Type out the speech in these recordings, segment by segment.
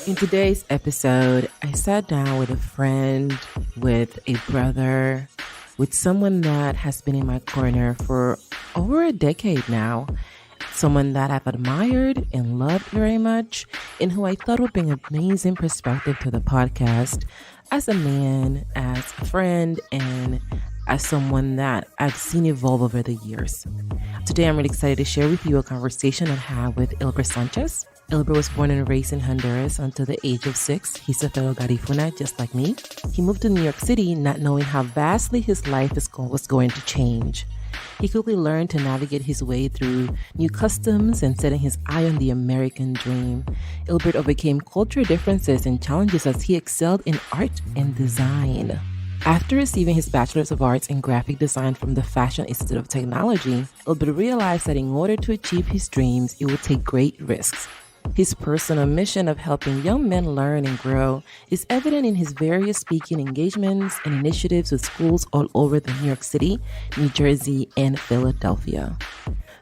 In today's episode, I sat down with a friend, with a brother, with someone that has been in my corner for over a decade now. Someone that I've admired and loved very much, and who I thought would bring amazing perspective to the podcast as a man, as a friend, and as someone that I've seen evolve over the years. Today, I'm really excited to share with you a conversation I had with Ilbert Sanchez. Ilbert was born and raised in Honduras until the age of 6. He's a fellow Garifuna, just like me. He moved to New York City not knowing how vastly his life was going to change. He quickly learned to navigate his way through new customs and setting his eye on the American dream. Ilbert overcame cultural differences and challenges as he excelled in art and design. After receiving his Bachelor's of Arts in Graphic Design from the Fashion Institute of Technology, Ilbert realized that in order to achieve his dreams, it would take great risks. His personal mission of helping young men learn and grow is evident in his various speaking engagements and initiatives with schools all over the New York City, New Jersey, and Philadelphia.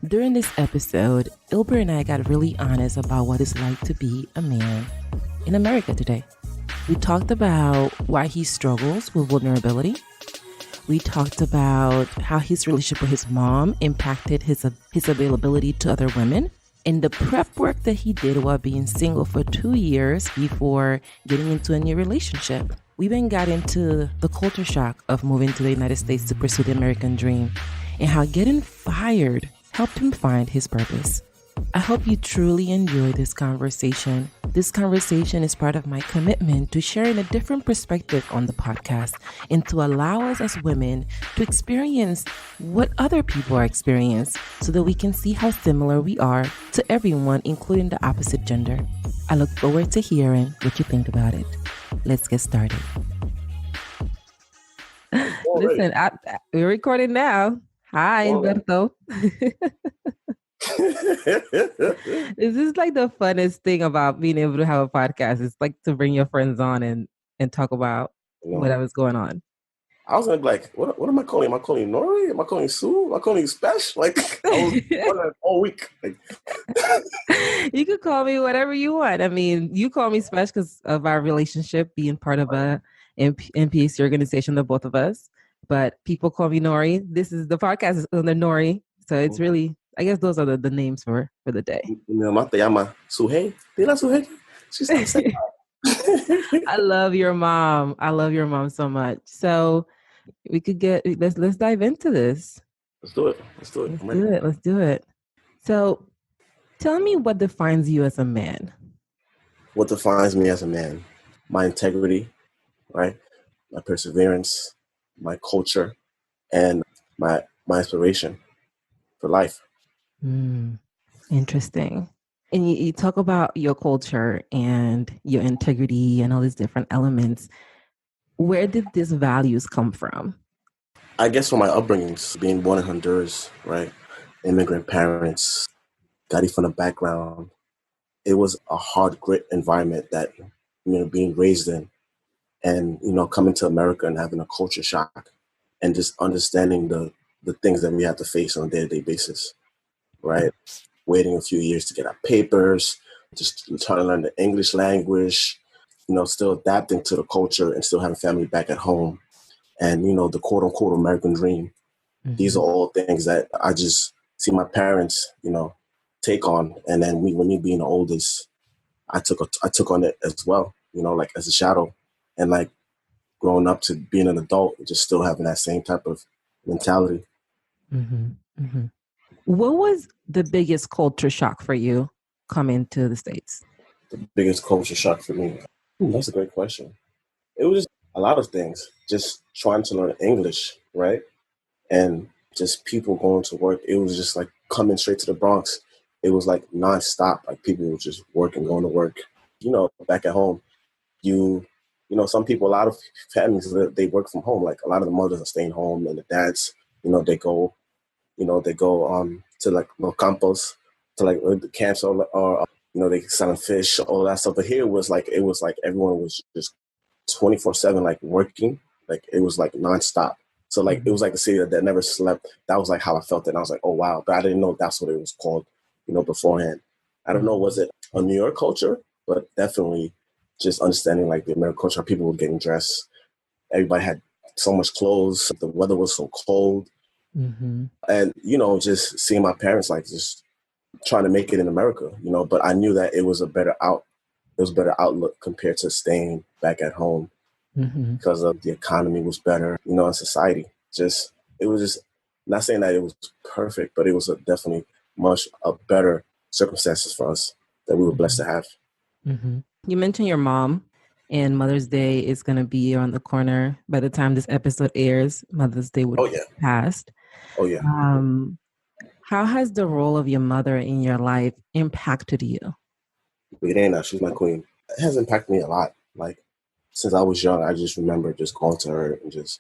During this episode, Ilbert and I got really honest about what it's like to be a man in America today. We talked about why he struggles with vulnerability. We talked about how his relationship with his mom impacted his availability to other women, and the prep work that he did while being single for 2 years before getting into a new relationship. We then got into the culture shock of moving to the United States to pursue the American dream and how getting fired helped him find his purpose. I hope you truly enjoy this conversation. This conversation is part of my commitment to sharing a different perspective on the podcast and to allow us as women to experience what other people are experiencing so that we can see how similar we are to everyone, including the opposite gender. I look forward to hearing what you think about it. Let's get started. Listen, we're recording now. Hi, Ilberto. This is like the funnest thing about being able to have a podcast. It's like to bring your friends on and talk about whatever's going on. I was gonna be like, what am I calling? Am I calling you Nori? Am I calling you Sue? Am I calling you Spesh? Like, I was wondering all week. Like, you could call me whatever you want. I mean, you call me Spesh because of our relationship, being part of a NPAC organization, the both of us. But people call me Nori. The podcast is under Nori, so it's really. I guess those are the names for the day. Te llama Suhey. Dila Suhey. She's upset. I love your mom. I love your mom so much. So we could let's dive into this. Let's do it. Let's do it. So tell me what defines you as a man. What defines me as a man? My integrity, right? My perseverance, my culture, and my inspiration for life. Interesting. And you talk about your culture and your integrity and all these different elements. Where did these values come from? I guess from my upbringings, being born in Honduras, right? Immigrant parents, Garifuna background. It was a hard, grit environment that, being raised in, and, coming to America and having a culture shock and just understanding the things that we have to face on a day-to-day basis. Right, waiting a few years to get our papers, just trying to learn the English language, still adapting to the culture and still having family back at home, and the quote unquote American dream. Mm-hmm. These are all things that I just see my parents, take on, and then when me being the oldest, I took on it as well, like as a shadow, and like growing up to being an adult, just still having that same type of mentality. Mm-hmm. Mm-hmm. What was the biggest culture shock for you coming to the States? The biggest culture shock for me? That's a great question. It was just a lot of things. Just trying to learn English, right? And just people going to work. It was just like coming straight to the Bronx. It was like nonstop. Like people were just working, going to work. Back at home, some people, a lot of families, they work from home. Like a lot of the mothers are staying home and the dads, they go to like Los Campos, to like the camps or they selling fish, all that stuff. But here it was like everyone was just 24/7, like working. Like it was like nonstop. So like it was like the city that never slept. That was like how I felt it. And I was like, oh wow, but I didn't know that's what it was called, beforehand. I don't know, was it a New York culture? But definitely just understanding like the American culture, how people were getting dressed. Everybody had so much clothes. The weather was so cold. And, just seeing my parents like just trying to make it in America, but I knew that it was a better outlook compared to staying back at home because of the economy was better, in society. It was just not saying that it was perfect, but it was definitely much better circumstances for us that we were blessed to have. You mentioned your mom, and Mother's Day is going to be around the corner. By the time this episode airs, Mother's Day would have passed. Oh, yeah. How has the role of your mother in your life impacted you? Irena, she's my queen. It has impacted me a lot. Like, since I was young, I just remember just going to her and just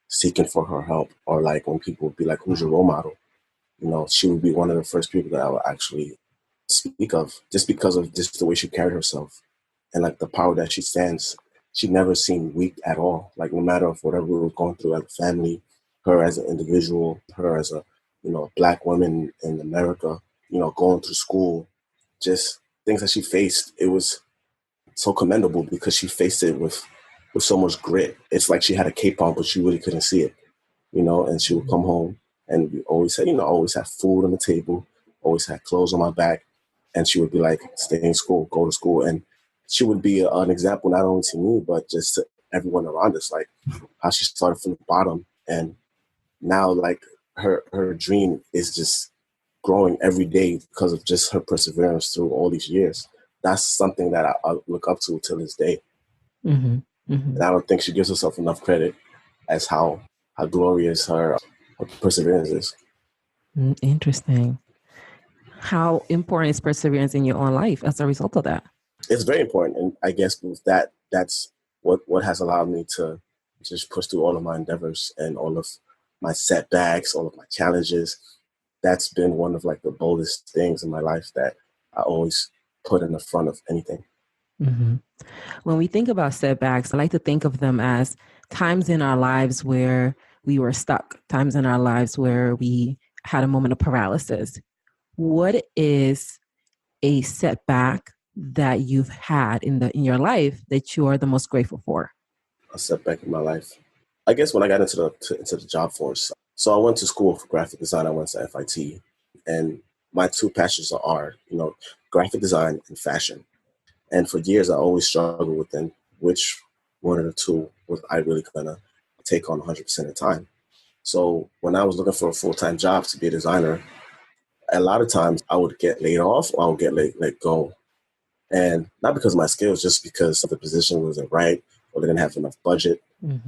seeking for her help. Or like when people would be like, who's your role model? She would be one of the first people that I would actually speak of, just because of just the way she carried herself and like the power that she stands. She never seemed weak at all. Like no matter of whatever we were going through as a family, her as an individual, her as a Black woman in America, going through school, just things that she faced. It was so commendable because she faced it with so much grit. It's like she had a cape on, but she really couldn't see it, and she would come home and we always had, always had food on the table, always had clothes on my back. And she would be like, stay in school, go to school. And she would be an example, not only to me, but just to everyone around us, like how she started from the bottom. And now like her dream is just growing every day because of just her perseverance through all these years. That's something that I look up to till this day. And I don't think she gives herself enough credit as how glorious her perseverance is. Interesting. How important is perseverance in your own life as a result of that? It's very important. And I guess with that, that's what has allowed me to just push through all of my endeavors and all of my setbacks, all of my challenges. That's been one of like the boldest things in my life that I always put in the front of anything. When we think about setbacks, I like to think of them as times in our lives where we were stuck, times in our lives where we had a moment of paralysis. What is a setback that you've had in your life that you are the most grateful for? A setback in my life, I guess, when I got into the job force. So I went to school for graphic design. I went to FIT, and my two passions are, graphic design and fashion. And for years, I always struggled with them, which one of the two was I really gonna take on 100% of the time. So when I was looking for a full-time job to be a designer, a lot of times I would get laid off or I would get let go. And not because of my skills, just because the position wasn't right or they didn't have enough budget.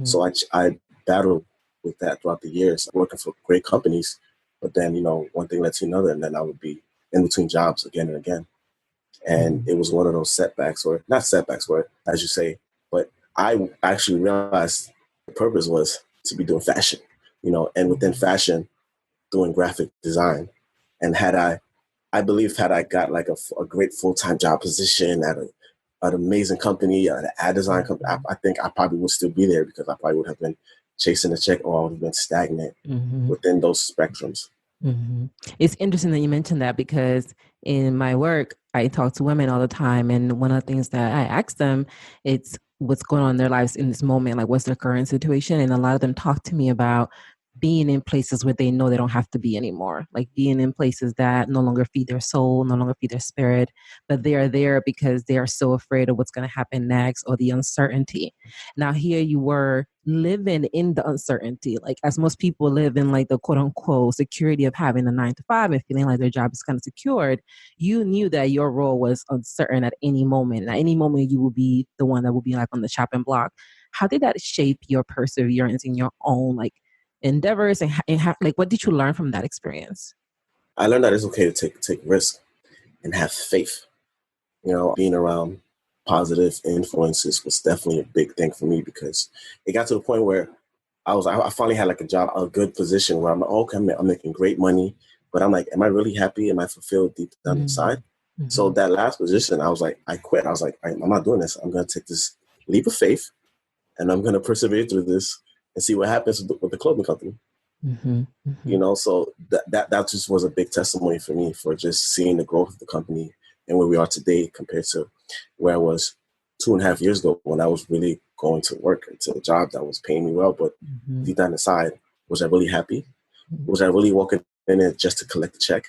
So I battled with that throughout the years, working for great companies. But then, one thing led to another, and then I would be in between jobs again and again. And it was one of those setbacks, or not setbacks, where, as you say, but I actually realized the purpose was to be doing fashion, and within fashion, doing graphic design. And had I got like a great full-time job position at an amazing company, an ad design company, I think I probably would still be there because I probably would have been chasing a check or I would have been stagnant within those spectrums. It's interesting that you mentioned that because in my work, I talk to women all the time. And one of the things that I ask them, it's what's going on in their lives in this moment, like what's their current situation. And a lot of them talk to me about being in places where they know they don't have to be anymore, like being in places that no longer feed their soul, no longer feed their spirit, but they are there because they are so afraid of what's going to happen next or the uncertainty. Now, here you were living in the uncertainty, like as most people live in like the quote unquote security of having a 9 to 5 and feeling like their job is kind of secured. You knew that your role was uncertain at any moment. At any moment, you will be the one that will be like on the chopping block. How did that shape your perseverance in your own like endeavors and like what did you learn from that experience? I learned that it's okay to take risk and have faith. Being around positive influences was definitely a big thing for me because it got to the point where I finally had like a job, a good position where I'm like, okay, I'm making great money, but I'm like, am I really happy? Am I fulfilled deep down inside? So Mm-hmm. that last position, I was like, I quit. I was like, I'm not doing this. I'm going to take this leap of faith and I'm going to persevere through this and see what happens with the clothing company. Mm-hmm. Mm-hmm. So that just was a big testimony for me for just seeing the growth of the company and where we are today compared to where I was 2.5 years ago when I was really going to work into a job that was paying me well, but Mm-hmm. deep down inside, was I really happy? Mm-hmm. Was I really walking in it just to collect the check?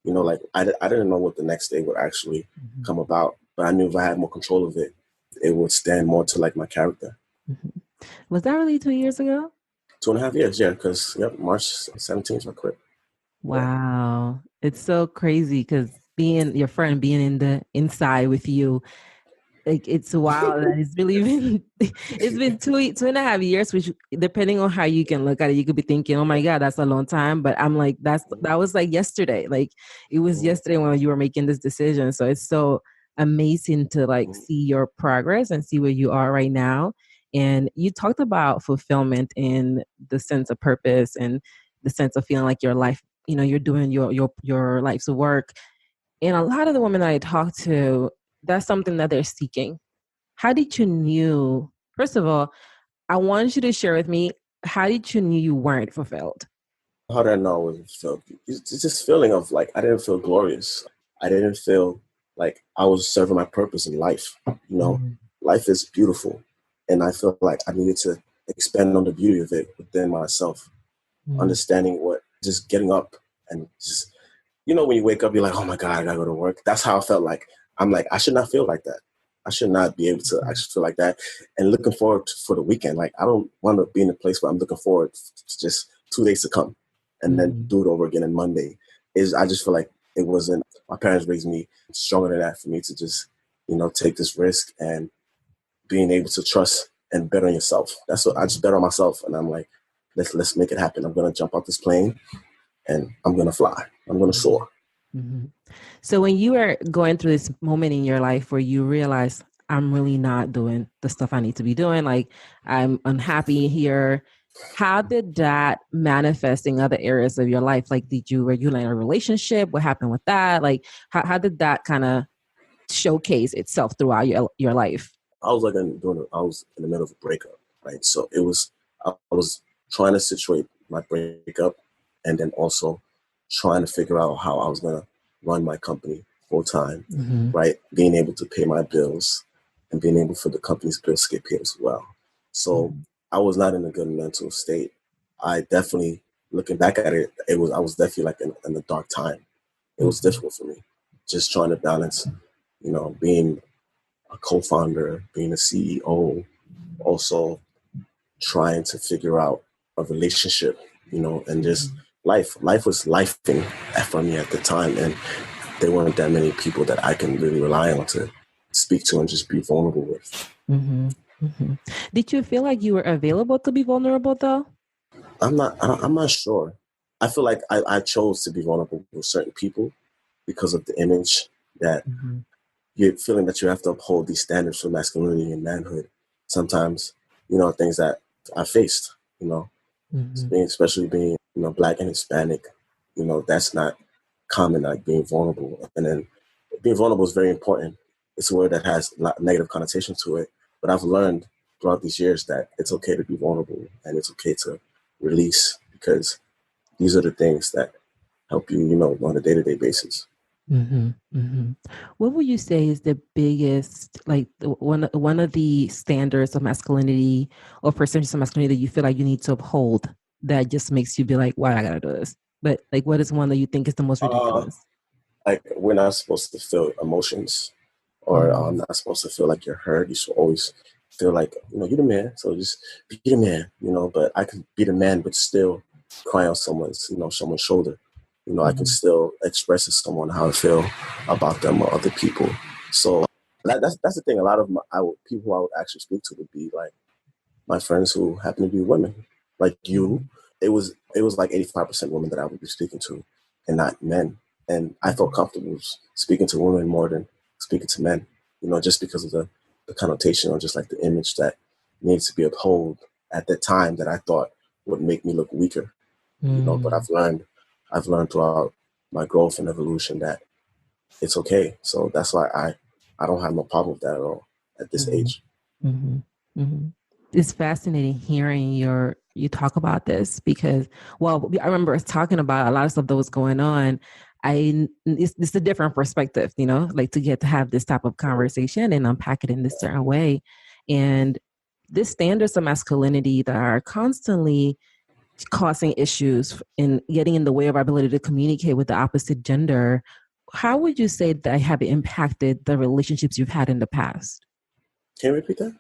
Like I didn't know what the next day would actually come about, but I knew if I had more control of it, it would stand more to like my character. Mm-hmm. Was that really 2 years ago? 2.5 years, yeah, because yep, March 17th I quit. Yeah. Wow. It's so crazy because being your friend, being in the inside with you, like it's wild that it's really been it's been 2.5 years, which depending on how you can look at it, you could be thinking, oh my God, that's a long time. But I'm like, that was like yesterday. Like it was yesterday when you were making this decision. So it's so amazing to like see your progress and see where you are right now. And you talked about fulfillment and the sense of purpose and the sense of feeling like your life, you're doing your life's work. And a lot of the women that I talk to, that's something that they're seeking. How did you knew? First of all, I want you to share with me, how did you knew you weren't fulfilled? How did I know it felt? It's this feeling of like I didn't feel glorious. I didn't feel like I was serving my purpose in life. Mm, Life is beautiful, and I feel like I needed to expand on the beauty of it within myself, mm, understanding what just getting up and just when you wake up, you're like, oh my God, I gotta go to work. That's how I felt like. I'm like, I should not feel like that. I should not be able to mm, actually feel like that. And looking forward for the weekend. Like, I don't want to be in a place where I'm looking forward to just 2 days to come and then mm, do it over again on Monday. I just feel like it wasn't, my parents raised me stronger than that for me to just, take this risk and being able to trust and bet on yourself. That's what I just bet on myself. And I'm like, let's make it happen. I'm going to jump out this plane and I'm going to fly. I'm going to mm, soar. mm. So when you were going through this moment in your life where you realize I'm really not doing the stuff I need to be doing, like I'm unhappy here, how did that manifest in other areas of your life? Like, were you in a relationship? What happened with that? Like, how did that kind of showcase itself throughout your life? I was I was in the middle of a breakup, right? So I was trying to situate my breakup and then also trying to figure out how I was going to run my company full time, Mm-hmm. right? Being able to pay my bills and being able for the company's bills to get paid as well. So Mm-hmm. I was not in a good mental state. I definitely, looking back at it, I was definitely like in a dark time. It was Mm-hmm. difficult for me, just trying to balance, being a co-founder, being a CEO, also trying to figure out a relationship, and just Mm-hmm. life. Life was lifing for me at the time, and there weren't that many people that I can really rely on to speak to and just be vulnerable with. Mm-hmm. Mm-hmm. Did you feel like you were available to be vulnerable though? I'm not sure. I feel like I chose to be vulnerable with certain people because of the image that Mm-hmm. you're feeling that you have to uphold these standards for masculinity and manhood. Sometimes, things that I faced, Mm-hmm. especially being, Black and Hispanic, that's not common, like being vulnerable. And then being vulnerable is very important. It's a word that has a lot of negative connotation to it. But I've learned throughout these years that it's okay to be vulnerable and it's okay to release because these are the things that help you, on a day-to-day basis. Mm-hmm. Mm-hmm. What would you say is the biggest, like one of the standards of masculinity or percentage of masculinity that you feel like you need to uphold that just makes you be like, why I gotta do this? But like, what is one that you think is the most Uh, ridiculous? like we're not supposed to feel emotions or Mm-hmm. not supposed to feel like you're hurt. You should always feel like, you're the man. So just be the man, but I can be the man, but still cry on someone's shoulder. I can Mm-hmm. still express to someone how I feel about them or other people. So that's the thing. A lot of people who I would actually speak to would be like my friends who happen to be women, like you. It was like 85% women that I would be speaking to, and not men. And I felt Mm-hmm. comfortable speaking to women more than speaking to men. Just because of the connotation or just like the image that needs to be upheld at that time that I thought would make me look weaker. But Mm-hmm. I've learned throughout my growth and evolution that it's okay. So that's why I don't have no problem with that at all at this age. Mm-hmm. Mm-hmm. It's fascinating hearing you talk about this because, well, I remember us talking about a lot of stuff that was going on. It's a different perspective, like to get to have this type of conversation and unpack it in this certain way. And these standards of masculinity that are constantly causing issues and getting in the way of our ability to communicate with the opposite gender, how would you say that have impacted the relationships you've had in the past? Can you repeat that?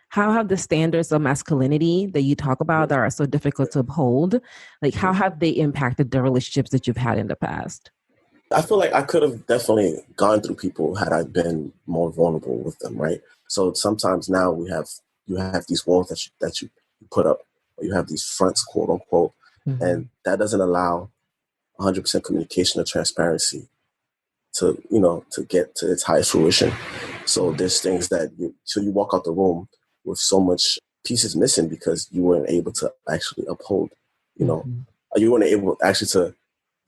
How have the standards of masculinity that you talk about that are so difficult to uphold, like how have they impacted the relationships that you've had in the past? I feel like I could have definitely gone through people had I been more vulnerable with them, right? So sometimes now you have these walls that you put up, or you have these fronts, quote unquote, and that doesn't allow 100% communication or transparency to get to its highest fruition. So there's things that you walk out the room with so much pieces missing because you weren't able to actually uphold, you weren't able actually to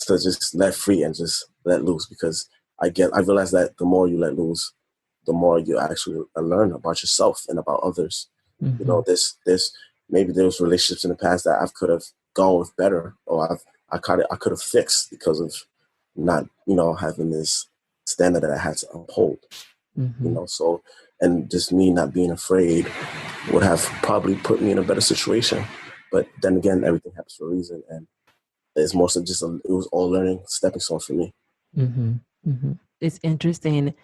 just let free and just let loose, because I realize that the more you let loose, the more you actually learn about yourself and about others. There's maybe there was relationships in the past that I could have gone with better, or I could have fixed because of not having this standard that I had to uphold. So, and just me not being afraid would have probably put me in a better situation. But then again, everything happens for a reason, and it's more so just it was all learning stepping stone for me. It's interesting.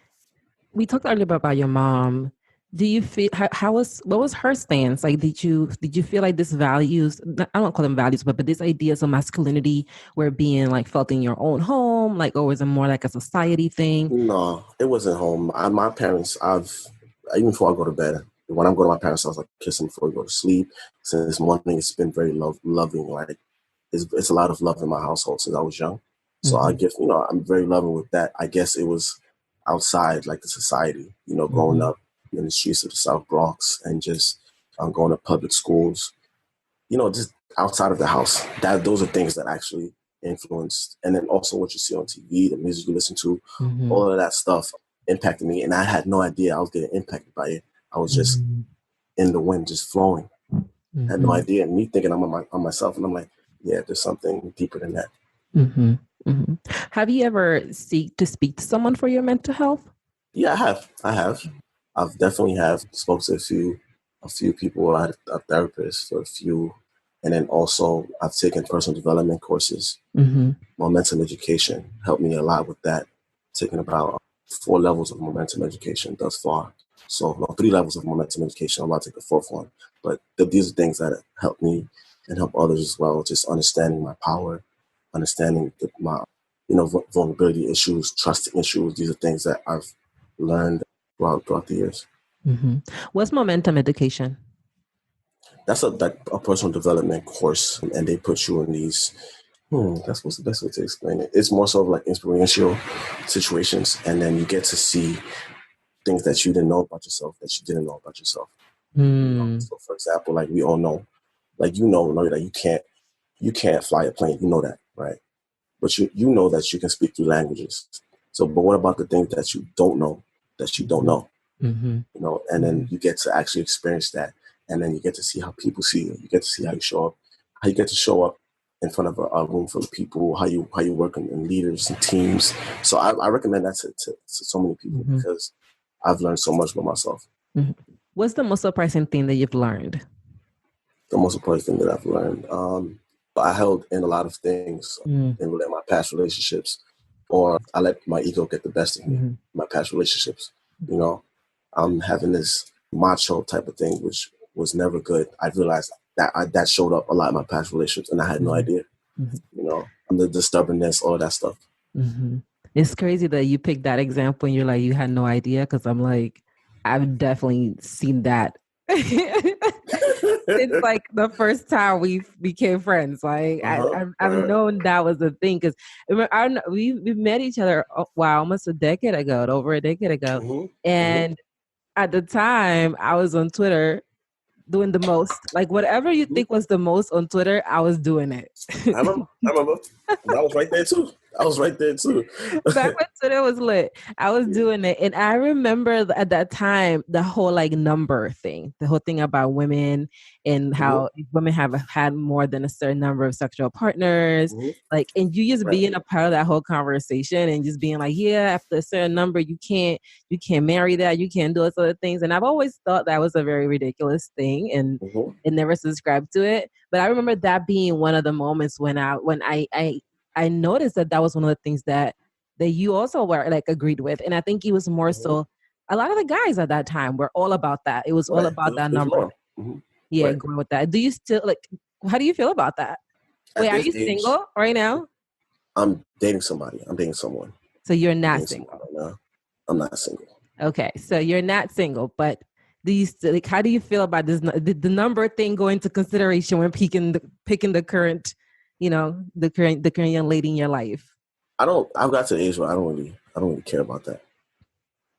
We talked earlier about your mom. Do you feel what was her stance? Like, did you feel like this values, I don't call them values, but these ideas of masculinity were being like felt in your own home, like, or was it more like a society thing? No, it wasn't home. My parents, even before I go to bed, when I'm going to my parents' house, I kiss them before I go to sleep. Since morning, it's been very loving. Like it's a lot of love in my household since I was young. So I guess, I'm very loving with that. I guess it was outside, like the society, growing up in the streets of the South Bronx and just going to public schools, just outside of the house. Those are things that actually influenced. And then also what you see on TV, the music you listen to, all of that stuff impacted me. And I had no idea I was getting impacted by it. I was just in the wind, just flowing. I had no idea. And me thinking I'm on myself, and I'm like, yeah, there's something deeper than that. Have you ever seek to speak to someone for your mental health? Yeah, I have. I've definitely have spoke to a few people. I had a therapist for a few, and then also I've taken personal development courses. Momentum education helped me a lot with that. Taken about 4 levels of momentum education thus far. So 3 levels of momentum education. I'm about to take the 4th one. But these are things that help me and help others as well. Just understanding my power, understanding my vulnerability issues, trusting issues. These are things that I've learned throughout the years. What's momentum education? That's a personal development course, and they put you in these. That's what's the best way to explain it. It's more so like experiential situations, and then you get to see things that you didn't know about yourself that you didn't know about yourself. So, for example, like we all know, like know that you can't fly a plane. You know that, right? But you know that you can speak 3 languages. So, but what about the things that you don't know that you don't know? And then you get to actually experience that, and then you get to see how people see you. You get to see how you show up, how you get to show up in front of a room full of people, how you work in leaders and teams. So I recommend that to so many people because I've learned so much about myself. What's the most surprising thing that you've learned? The most surprising thing that I've learned, I held in a lot of things in my past relationships, or I let my ego get the best of me. My past relationships, I'm having this macho type of thing, which was never good. I realized that showed up a lot in my past relationships, and I had no idea. The stubbornness, all of that stuff. It's crazy that you picked that example and you're like, you had no idea, because I'm like, I've definitely seen that. It's like the first time we became friends. Like I've known that was the thing, because we met each other almost a decade ago, over a decade ago, and at the time I was on Twitter doing the most, like whatever you think was the most on Twitter, I was doing it. I remember. I was right there too. I was right there too. Back when Twitter was lit, I was doing it. And I remember at that time, the whole like number thing, the whole thing about women and Hmm. how women have had more than a certain number of sexual partners. Hmm. Like, and you just Right. being a part of that whole conversation and just being like, yeah, after a certain number, you can't marry that. You can't do those other things. And I've always thought that was a very ridiculous thing and never subscribed to it. But I remember that being one of the moments when I noticed that that was one of the things that you also were like agreed with. And I think it was more Hmm. so a lot of the guys at that time were all about that. It was all Right. about that It was number norm. thing. Hmm. Yeah, Right. going with that. Do you still like how do you feel about that? Wait, At are this you age, single right now? I'm dating somebody. I'm dating someone. So you're I'm not dating someone single. right now. I'm not single. Okay. So you're not single, but do you still like how do you feel about this the number thing going into consideration when picking the current, the current young lady in your life? I don't. I've got to the age where I don't really care about that.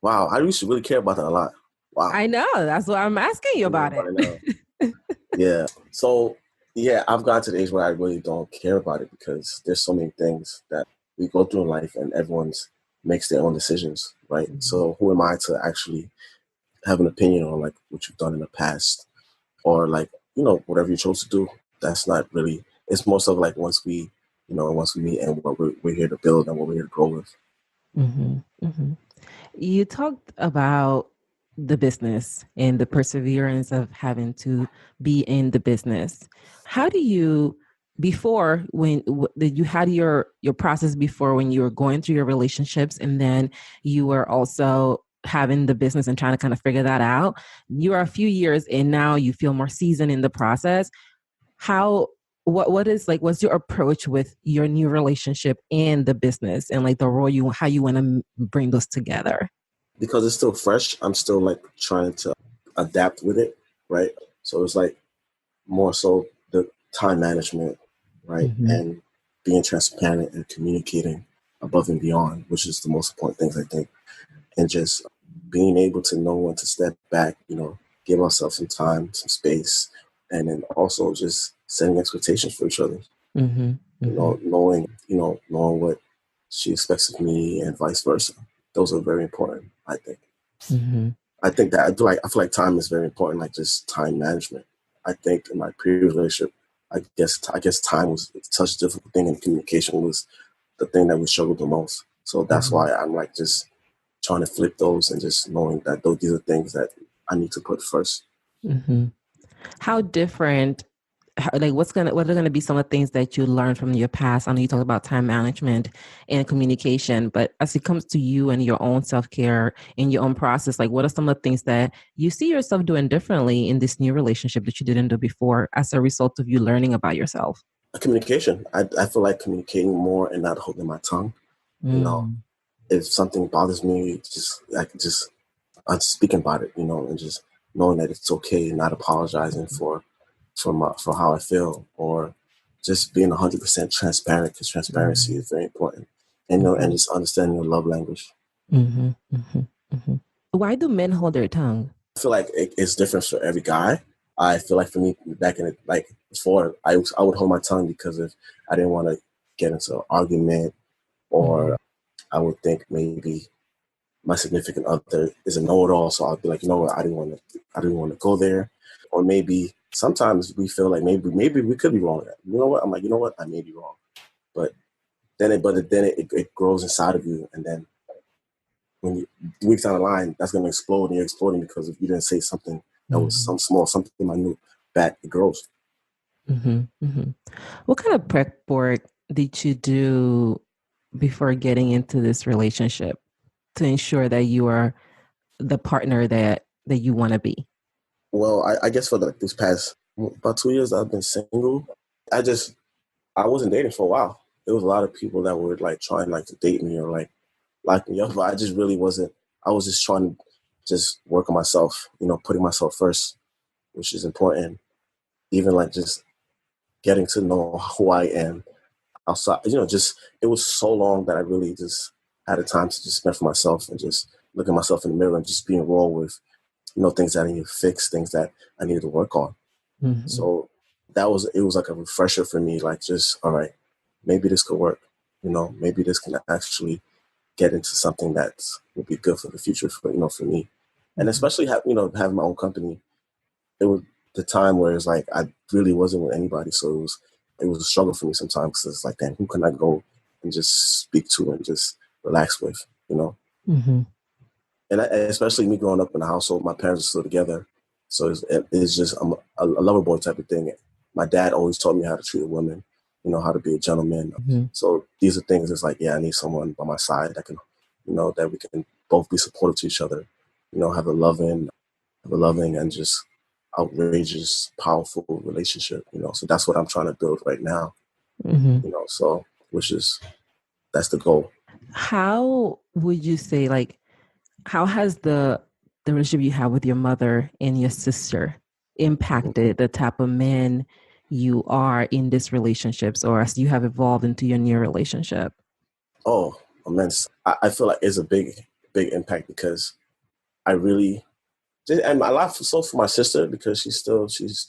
Wow, I used to really care about that a lot. Wow, I know. That's why I'm asking you I don't know about about it. it now. Yeah. So yeah, I've gotten to the age where I really don't care about it because there's so many things that we go through in life, and everyone's makes their own decisions, right? Mhm. So who am I to actually have an opinion on like what you've done in the past, or like whatever you chose to do? That's not really. It's more so like once we meet and what we're here to build and what we're here to grow with. Mhm, mhm. You talked about the business and the perseverance of having to be in the business. How do you before when did you had your process before when you were going through your relationships and then you were also having the business and trying to kind of figure that out. You are a few years in now, you feel more seasoned in the process. How what is like what's your approach with your new relationship and the business and like the role you how you want to bring those together? Because it's still fresh. I'm still like trying to adapt with it, right? So it's like more so the time management, right? Mm-hmm. And being transparent and communicating above and beyond, which is the most important things I think. And just being able to know when to step back, give ourselves some time, some space, and then also just setting expectations for each other. Mm-hmm. Mm-hmm. Knowing what she expects of me and vice versa. Those are very important, I think. Mm-hmm. I think that I feel like time is very important, like just time management. I think in my previous relationship, I guess time was such a difficult thing, and communication was the thing that we struggled the most. So that's Mm-hmm. why I'm like just trying to flip those and just knowing that these are things that I need to put first. Mm-hmm. How different like what are gonna be some of the things that you learned from your past? I know you talk about time management and communication, but as it comes to you and your own self-care and your own process, like what are some of the things that you see yourself doing differently in this new relationship that you didn't do before as a result of you learning about yourself? Communication. I feel like communicating more and not holding my tongue. You know, Mm. if something bothers me, I can just I'm speaking about it, and just knowing that it's okay, not apologizing for how I feel, or just being 100% transparent, because transparency Mm. is very important, and and Mhm. just understanding the love language. Mhm. Mhm. Mhm. Why do men hold their tongue? I feel like it's different for every guy. I feel like for me back in like before, I would hold my tongue because if I didn't want to get into an argument, or Mhm. I would think maybe my significant other is a know-it-all, so I'll be like, what, I didn't want to go there, or maybe sometimes we feel like maybe we could be wrong. You know what? I'm like, I may be wrong, but then it grows inside of you, and then when you weeks down the line, that's gonna explode, and you're exploding because if you didn't say something that was Mhm. something minute, that it grows. Mhm. Mhm. What kind of prep work did you do before getting into this relationship to ensure that you are the partner that you want to be? Well, I guess for this past about 2 years, I've been single. I just I wasn't dating for a while. There was a lot of people that were like trying like to date me or like lock me up, but I just really wasn't. I was just trying to just work on myself, putting myself first, which is important. Even like just getting to know who I am outside, just it was so long that I really just had the time to just spend for myself and just look at myself in the mirror and just being raw with, things that I need to fix, things that I needed to work on. Mhm. So it was like a refresher for me, like just, all right, maybe this could work. maybe this can actually get into something that would be good for the future for me. And Mm-hmm. especially having my own company. It was the time where it's like I really wasn't with anybody, so it was a struggle for me sometimes because it's like, damn, who can I go and just speak to and just relax with. Mm-hmm. And especially me growing up in a household, my parents are still together, so it's just I'm a lover boy type of thing. My dad always taught me how to treat a woman, how to be a gentleman. Mm-hmm. So these are things. It's like, yeah, I need someone by my side that can, that we can both be supportive to each other, have a loving and just outrageous, powerful relationship. So that's what I'm trying to build right now. Mm-hmm. So that's the goal. How would you say, like, how has the relationship you have with your mother and your sister impacted the type of man you are in these relationships, or as you have evolved into your new relationship? Oh, immense. I feel like it's a big, big impact because I really, and a lot so for my sister because she's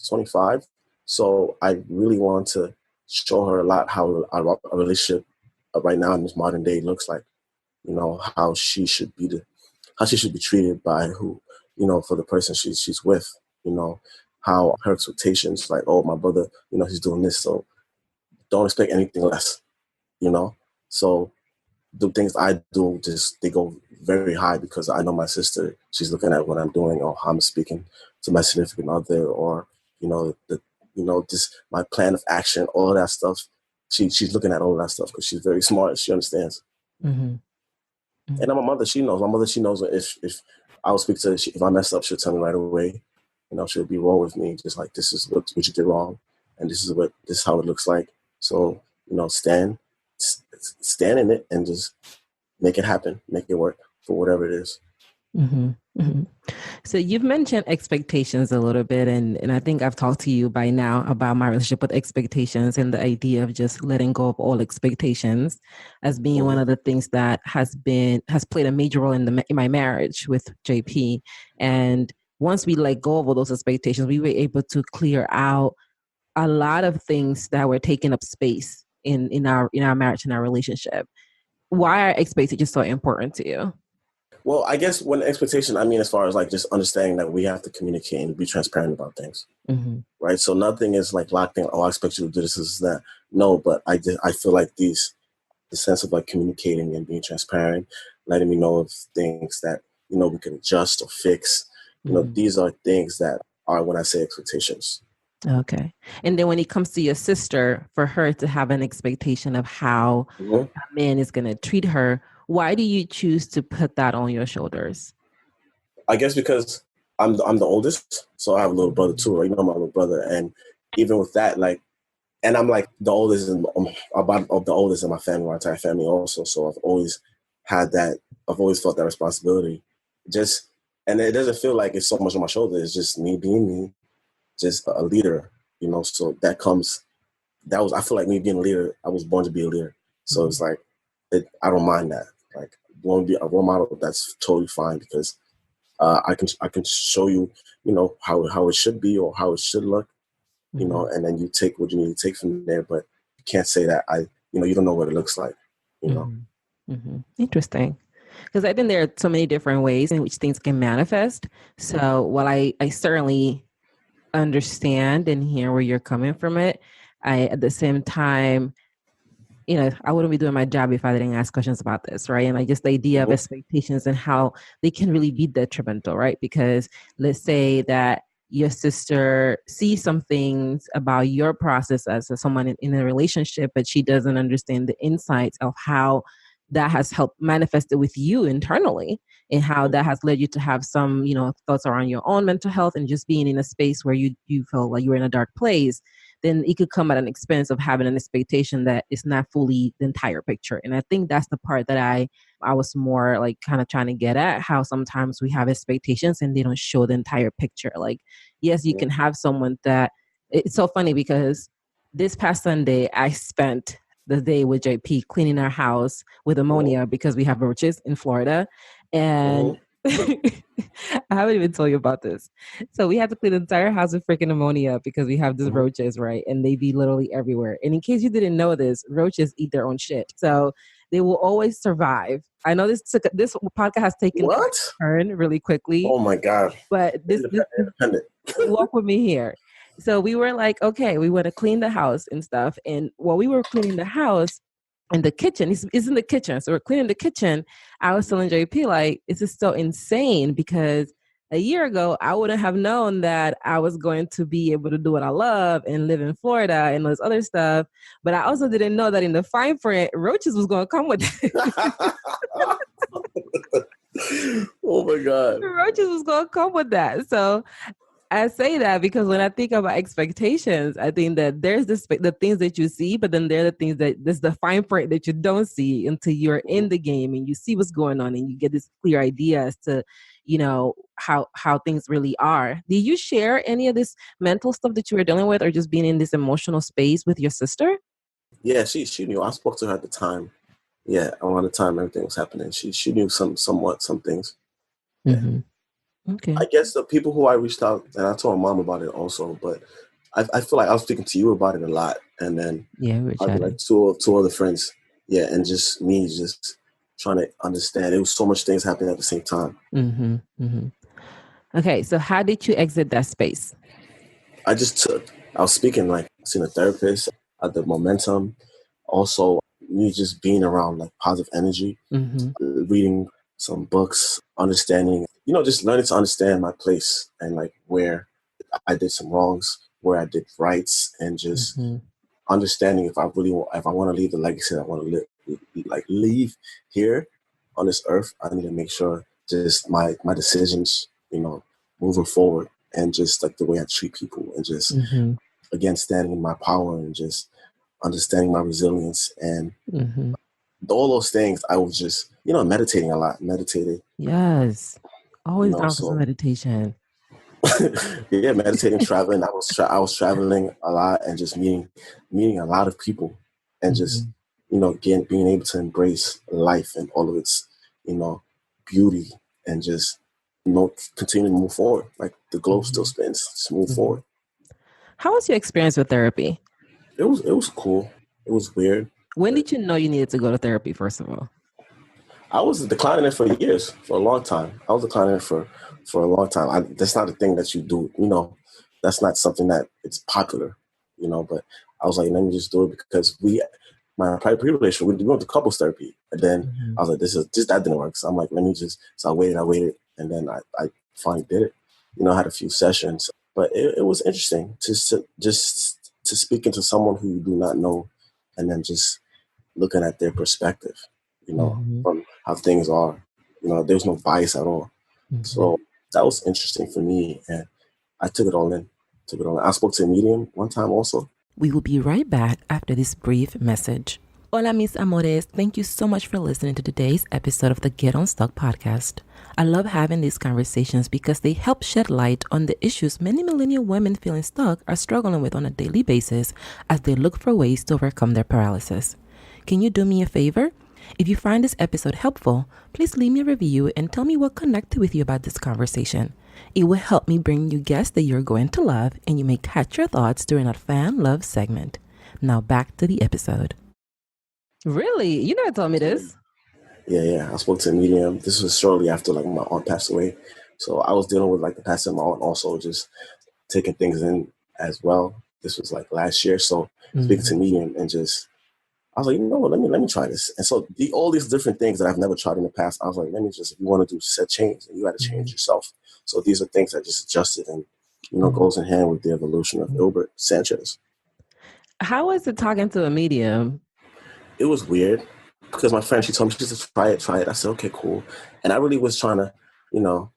25. So I really want to show her a lot how a relationship right now in this modern day looks like. How she should be treated by for the person she's with. You know, how her expectations, like, oh, my brother, he's doing this, so don't expect anything less. You know, so the things I do just they go very high because I know my sister. She's looking at what I'm doing or how I'm speaking to my significant other, or just my plan of action, all of that stuff. She's looking at all of that stuff because she's very smart. She understands. Mm-hmm. And then my mother, she knows. My mother, she knows if I'll speak to her, if I mess up, she'll tell me right away. She'll be raw with me, just like, this is what you did wrong, and this is how it looks like. So stand in it and just make it happen, make it work for whatever it is. Mm-hmm. Mm-hmm. So you've mentioned expectations a little bit, and I think I've talked to you by now about my relationship with expectations and the idea of just letting go of all expectations as being one Mm-hmm. of the things that has played a major role in my marriage with JP. And once we let go of all those expectations, we were able to clear out a lot of things that were taking up space in our marriage and our relationship. Why are expectations so important to you? Well, I guess when expectation, I mean, as far as like just understanding that we have to communicate and be transparent about things, Mm-hmm. right? So nothing is like locked in. Oh, I expect you to do this, that. No, but I feel like the sense of like communicating and being transparent, letting me know of things that we can adjust or fix. Mm-hmm. These are things that are when I say expectations. Okay. And then when it comes to your sister, for her to have an expectation of how Mm-hmm. a man is going to treat her, why do you choose to put that on your shoulders? I guess because I'm the oldest, so I have a little brother too, right? My little brother, and even with that, like, and I'm like the oldest, about of the oldest in my family, my entire family also. So I've always had that. I've always felt that responsibility. Just, and it doesn't feel like it's so much on my shoulder. It's just me being me, just a leader. So that comes. That was. I feel like me being a leader. I was born to be a leader. So it's like, I don't mind that. Like, you want to be a role model? That's totally fine because I can show you, how it should be or how it should look, Mm-hmm. and then you take what you need to take from there. But you can't say that you don't know what it looks like, you know. Mm-hmm. Mm-hmm. Interesting. Because I think there are so many different ways in which things can manifest. So while I certainly understand and hear where you're coming from I at the same time, I wouldn't be doing my job if I didn't ask questions about this, right? And just the idea of Mm-hmm. expectations and how they can really be detrimental, right? Because let's say that your sister sees some things about your process as someone in a relationship, but she doesn't understand the insights of how that has helped manifested with you internally and how that has led you to have some, thoughts around your own mental health and just being in a space where you feel like you're in a dark place, then it could come at an expense of having an expectation that is not fully the entire picture. And I think that's the part that I was more like kind of trying to get at, how sometimes we have expectations and they don't show the entire picture. Like, yes, you can have someone that it's so funny because this past Sunday I spent the day with JP cleaning our house with Mm-hmm. ammonia because we have roaches in Florida. And Mm-hmm. I haven't even told you about this. So we had to clean the entire house with freaking ammonia because we have these Mhm. roaches, right? And they be literally everywhere. And in case you didn't know this, roaches eat their own shit. So they will always survive. I know this podcast has taken a What? turn really quickly, Oh my God. but Independent. walk with me here. So we were like, okay, we want to clean the house and stuff. And while we were cleaning the house, and the kitchen is in the kitchen. So we're cleaning the kitchen. I was telling JP, like, this is so insane because a year ago, I wouldn't have known that I was going to be able to do what I love and live in Florida and all this other stuff. But I also didn't know that in the fine print, roaches was going to come with it. Oh my God. Roaches was going to come with that. So I say that because when I think about expectations, I think that there's the things that you see, but then there are the things that there's the fine print that you don't see until you're in the game and you see what's going on and you get this clear idea as to, how things really are. Did you share any of this mental stuff that you were dealing with, or just being in this emotional space with your sister? Yeah, she knew. I spoke to her at the time. Yeah, around the time everything was happening. She knew some things. Yeah. Mm-hmm. Okay. I guess the people who I reached out, and I told my mom about it also, but I feel like I was speaking to you about it a lot, and then Yeah, we were probably chatting. like two other friends. Yeah, and just me just trying to understand. There was so much things happening at the same time. Mm-hmm. Mm-hmm. Okay, so how did you exit that space? I was speaking like seeing a therapist at the momentum. Also, me just being around like positive energy, Mm-hmm. reading some books, understanding, just learning to understand my place and like where I did some wrongs, where I did rights, and just Mm-hmm. understanding if I want to leave the legacy that I want to leave here on this earth, I need to make sure just my decisions, moving forward, and just like the way I treat people, and just Mm-hmm. again standing in my power and just understanding my resilience and Mm-hmm. all those things. I was just meditating a lot, meditating, Yes. Always down for some so meditation. yeah, meditating, traveling. I was traveling a lot and just meeting a lot of people, and just Mhm. again being able to embrace life and all of its beauty, and just continue to move forward. Like the globe still Mhm. spins. Just move Mhm. forward. How was your experience with therapy? It was cool. It was weird. When did you know you needed to go to therapy, first of all? I was declining it for years, for a long time. I was declining it for a long time. That's not a thing that you do. That's not something that it's popular. But I was like, let me just do it because my previous relationship, we went to couples therapy, and then Mhm. I was like, that didn't work. So I'm like, let me just. So I waited, and then I finally did it. I had a few sessions, but it was interesting to speak into someone who you do not know, and then just looking at their perspective, Mhm. from how things are. There's no bias at all. Mhm. So that was interesting for me, and I took it all in. I spoke to a medium one time also. We will be right back after this brief message. Hola, mis amores. Thank you so much for listening to today's episode of the Get Unstuck podcast. I love having these conversations because they help shed light on the issues many millennial women feeling stuck are struggling with on a daily basis as they look for ways to overcome their paralysis. Can you do me a favor? If you find this episode helpful, please leave me a review and tell me what connected with you about this conversation. It will help me bring you guests that you're going to love, and you may catch your thoughts during our fan love segment. Now back to the episode. Really? You never told me this. Yeah. I spoke to a medium. This was shortly after like my aunt passed away. So I was dealing with like the passing of my aunt, also just taking things in as well. This was like last year. So speaking to a Mm-hmm. medium and just I was like, what, let me try this. And so all these different things that I've never tried in the past, I was like, if you want to do set change, and you got to change yourself. So these are things I just adjusted, and Mm-hmm. goes in hand with the evolution of Ilbert Sanchez. How was it talking to a medium? It was weird because my friend, she told me, she said, try it. I said, okay, cool. And I really was trying to,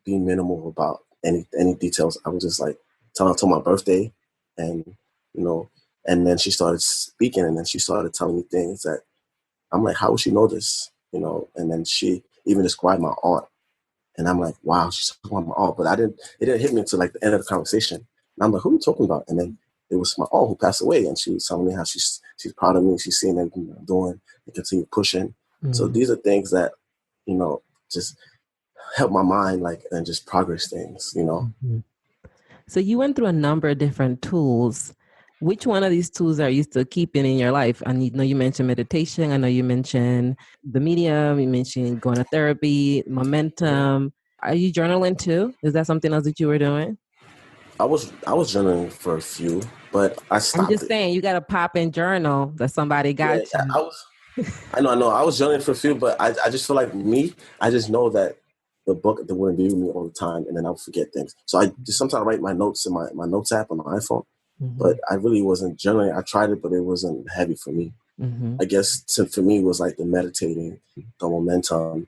be minimal about any details. I was just like telling her to my birthday, and you know, and then she started speaking, and then she started telling me things that I'm like, how would she know this? And then she even described my aunt. And I'm like, wow, she's talking about my aunt. But it didn't hit me until like the end of the conversation. And I'm like, who are you talking about? And then it was my aunt who passed away. And she was telling me how she's proud of me. She's seeing everything I'm doing and continue pushing. So Mm-hmm. these are things that, you know, just help my mind like and just progress things, you know. Mhm. So you went through a number of different tools. Which one of these tools are you still keeping in your life? I know you mentioned meditation. I know you mentioned the medium. You mentioned going to therapy, momentum. Are you journaling too? Is that something else that you were doing? I was journaling for a few, but I I'm stopped just it. saying, you got a pop in journal that somebody Yeah, got you. I know. I was journaling for a few, but I just feel like me. I just know that the book that wouldn't be with me all the time, and then I would forget things. So I just sometimes write my notes in my notes app on my iPhone. But Hmm. I really wasn't journaling. I tried it, but it wasn't heavy for me. Hmm. I guess for me it was like the meditating, the momentum,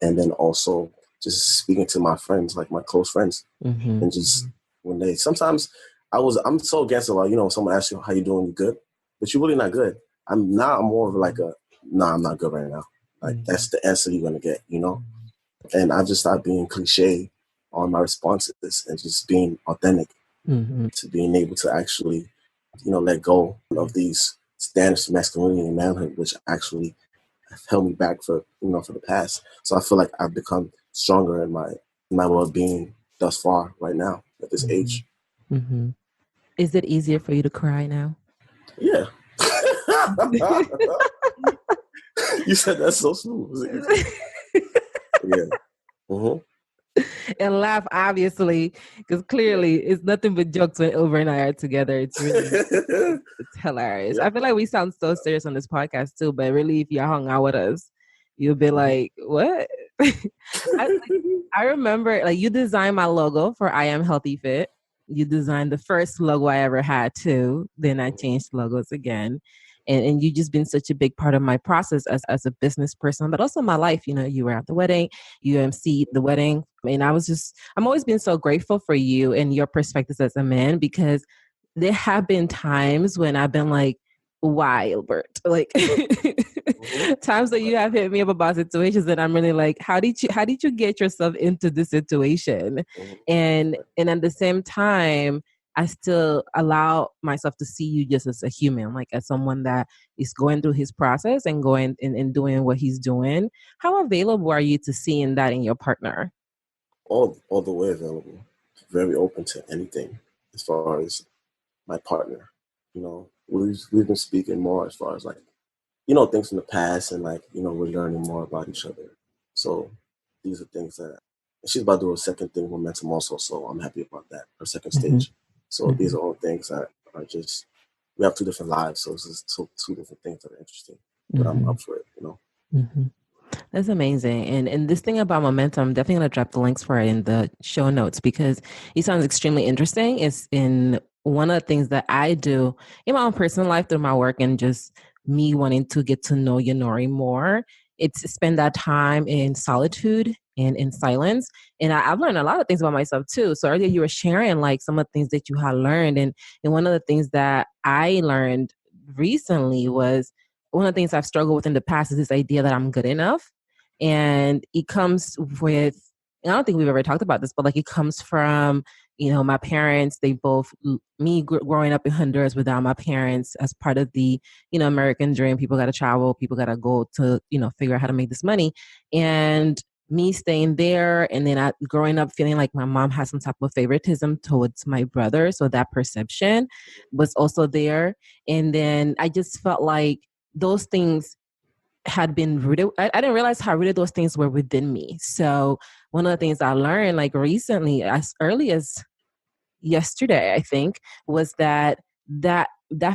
and then also just speaking to my friends, like my close friends, Hmm. and just when they sometimes I'm so against it. Like, someone asks you how you doing, you good, but you're really not good. I'm more of like a nah, I'm not good right now. Like Hmm. that's the answer you're gonna get. And I just stopped being cliche on my responses and just being authentic Hmm. to being able to actually, let go of these standards of masculinity and manhood, which actually have held me back for the past. So I feel like I've become stronger in my well-being thus far right now at this Hmm. age. Hmm. Is it easier for you to cry now? Yeah. You said that's so smooth. Is it easy? Yeah. Hmm. And laugh, obviously, because clearly it's nothing but jokes when Ilbert and I are together. It's hilarious. Yeah. I feel like we sound so serious on this podcast too, but really, if you hung out with us, you'll be Hmm. like, "What?" I remember, like, you designed my logo for I Am Healthy Fit. You designed the first logo I ever had too. Then I changed logos again. And you just been such a big part of my process as a business person, but also my life. You were at the wedding, you emceed the wedding. And I'm always been so grateful for you and your perspectives as a man, because there have been times when I've been like, why, Ilbert? Like Hmm. times that you have hit me up about situations that I'm really like, how did you get yourself into this situation? Hmm. And at the same time, I still allow myself to see you just as a human, like as someone that is going through his process and going and doing what he's doing. How available are you to seeing that in your partner? All the way available. Very open to anything as far as my partner. We've been speaking more as far as like things from the past, and like we're learning more about each other. So these are things that she's about to do a second thing momentum also. So I'm happy about that. Her second Hmm. stage. So these are all things that are just we have two different lives. So it's just two different things that are interesting. But I'm Hmm. up for it. Hmm. That's amazing. And this thing about momentum, I'm definitely going to drop the links for it in the show notes, because it sounds extremely interesting. It's in one of the things that I do in my own personal life through my work and just me wanting to get to know Yanori more. It's spend that time in solitude and in silence. And I've learned a lot of things about myself too. So earlier you were sharing like some of the things that you had learned. And one of the things that I learned recently was, one of the things I've struggled with in the past is this idea that I'm good enough. And it comes with, and I don't think we've ever talked about this, but like it comes from, my parents, they both, me growing up in Honduras without my parents as part of the, American dream. People got to travel, people got to go to, figure out how to make this money. And me staying there, and then growing up feeling like my mom has some type of favoritism towards my brother. So that perception was also there. And then I just felt like those things had been rooted. I didn't realize how rooted those things were within me. So one of the things I learned like recently, as early as yesterday, I think, was that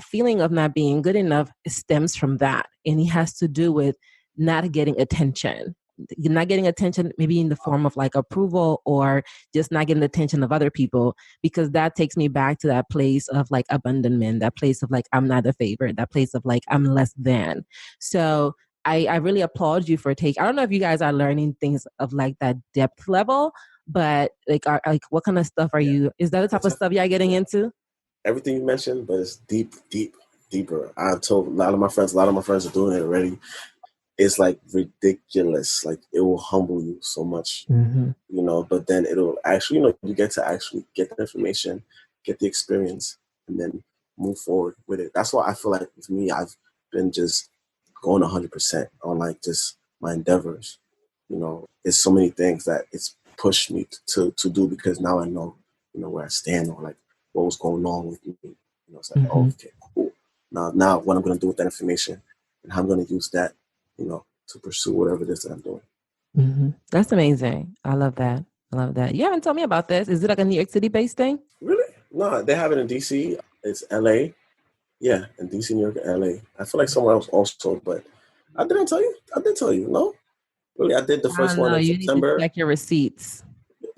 feeling of not being good enough stems from that. And it has to do with not getting attention. You're not getting attention, maybe in the form of like approval, or just not getting the attention of other people, because that takes me back to that place of like abandonment, that place of like, I'm not the favorite, that place of like, I'm less than. So I really applaud you for taking, I don't know if you guys are learning things of like that depth level, but like what kind of stuff are Yeah. you, is that the type of stuff you're getting Yeah. into? Everything you mentioned, but it's deep, deep, deeper. I've told a lot of my friends are doing it already. It's like ridiculous. Like it will humble you so much, Mm-hmm. but then it'll actually, you get to actually get the information, get the experience, and then move forward with it. That's why I feel like with me, I've been just going 100% on like just my endeavors. it's so many things that it's pushed me to do, because now I know, where I stand, or like what was going on with me. It's like, oh, Mm-hmm. okay, cool. Now what I'm going to do with that information, and how I'm going to use that, to pursue whatever it is that I'm doing. Mm-hmm. That's amazing. I love that. I love that. You haven't told me about this. Is it like a New York City based thing? Really? No, they have it in DC. It's LA. Yeah, in DC, New York, and LA. I feel like somewhere else also, but I didn't tell you. I did tell you. No, really, I did the I first don't one know. in You need to September. check your receipts.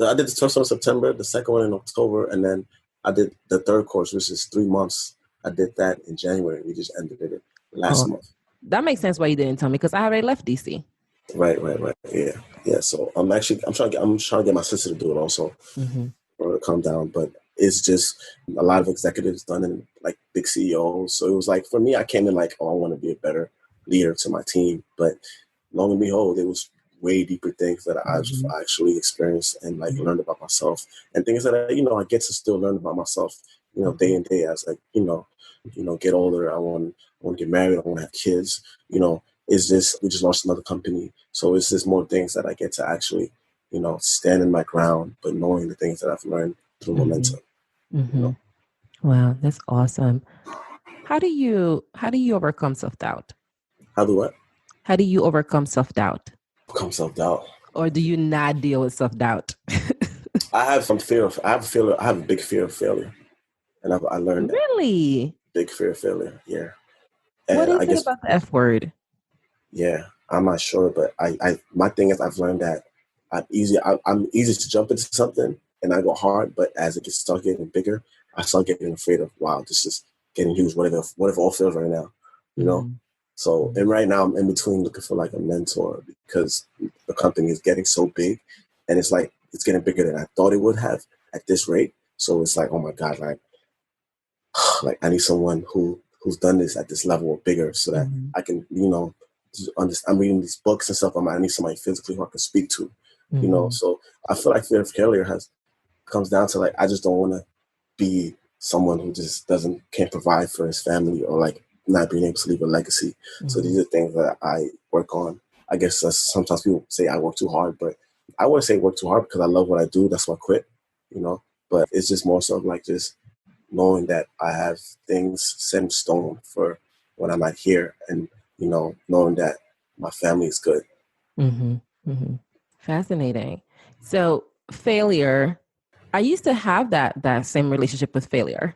I did the first one in September, the second one in October, and then I did the third course, which is 3 months. I did that in January. We just ended it last Oh, month. that makes sense why you didn't tell me because I already left DC. Right. Yeah, yeah. So I'm trying to get my sister to do it also, Mm-hmm. or to come down. But it's just a lot of executives done in like big CEOs. So it was like, for me, I came in like, oh, I want to be a better leader to my team. But long and behold, it was way deeper things that I've Mm-hmm. actually experienced and like learned about myself, and things that I get to still learn about myself, day in day as like, get older. I want to get married. I want to have kids. It's just, we just launched another company, so it's just more things that I get to actually, stand in my ground, but knowing the things that I've learned through Mm-hmm. momentum. You Mm-hmm. know, Wow, that's awesome. How do you overcome self-doubt? how do I How do you overcome self-doubt? become self-doubt? Or do you not deal with self-doubt? I have some fear of. I have a big fear of failure, and I learned that. Really? Big fear of failure. Yeah, What and is I it guess about the F word? yeah, I'm not sure, but my thing is, I've learned that I'm easy to jump into something and I go hard, but as it gets start getting bigger, I start getting afraid of, wow, this is getting huge. What if it all fails right now? You know. Mm-hmm. So, and right now I'm in between looking for like a mentor, because the company is getting so big, and it's like it's getting bigger than I thought it would have at this rate. So it's like, oh my God, like I need someone who's done this at this level or bigger, so that Mm-hmm. I can, just understand. I'm reading these books and stuff. I need somebody physically who I can speak to, Mm-hmm. So I feel like fear of failure comes down to like, I just don't want to be someone who just can't provide for his family, or like not being able to leave a legacy. So Mm-hmm. these are things that I work on. I guess sometimes people say I work too hard, but I wouldn't say work too hard, because I love what I do. That's why I quit, you know. But it's just more so of like just knowing that I have things set in stone for when I'm not here, and knowing that my family is good. Mm-hmm. Mm-hmm. Fascinating. So failure, I used to have that same relationship with failure.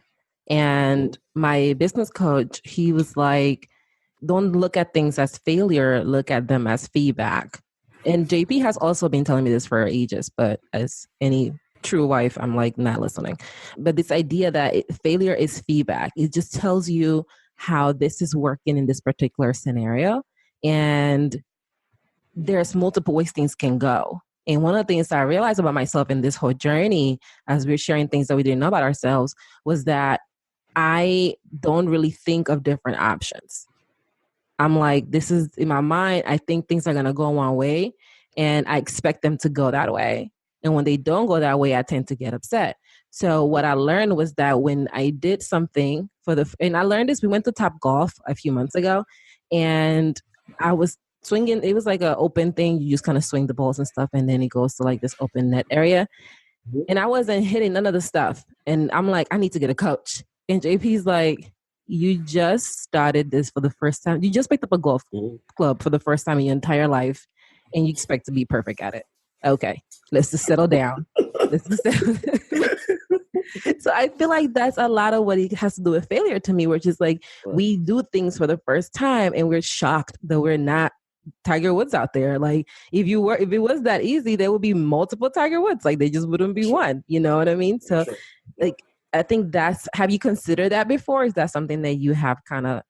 Mhm. And my business coach, he was like, don't look at things as failure, look at them as feedback. And JP has also been telling me this for ages, but as any true wife, I'm like not listening. But this idea that failure is feedback, it just tells you how this is working in this particular scenario. And there's multiple ways things can go. And one of the things I realized about myself in this whole journey, as we're sharing things that we didn't know about ourselves, was that I don't really think of different options. I'm like, this is in my mind, I think things are going to go one way and I expect them to go that way. And when they don't go that way, I tend to get upset. So what I learned was that when I did something and I learned this, we went to Top Golf a few months ago and I was swinging. It was like an open thing. You just kind of swing the balls and stuff. And then it goes to like this open net area. And I wasn't hitting none of the stuff. And I'm like, I need to get a coach. And JP's like, you just started this for the first time. You just picked up a golf Mhm. club for the first time in your entire life, and you expect to be perfect at it. Okay, let's just settle down. Let's just settle. So I feel like that's a lot of what it has to do with failure to me, which is like Right. we do things for the first time and we're shocked that we're not Tiger Woods out there. Like if it was that easy, there would be multiple Tiger Woods. Like they just wouldn't be Sure. one. You know what I mean? So Sure. Yeah. like I think have you considered that before? Is that something that you have kind of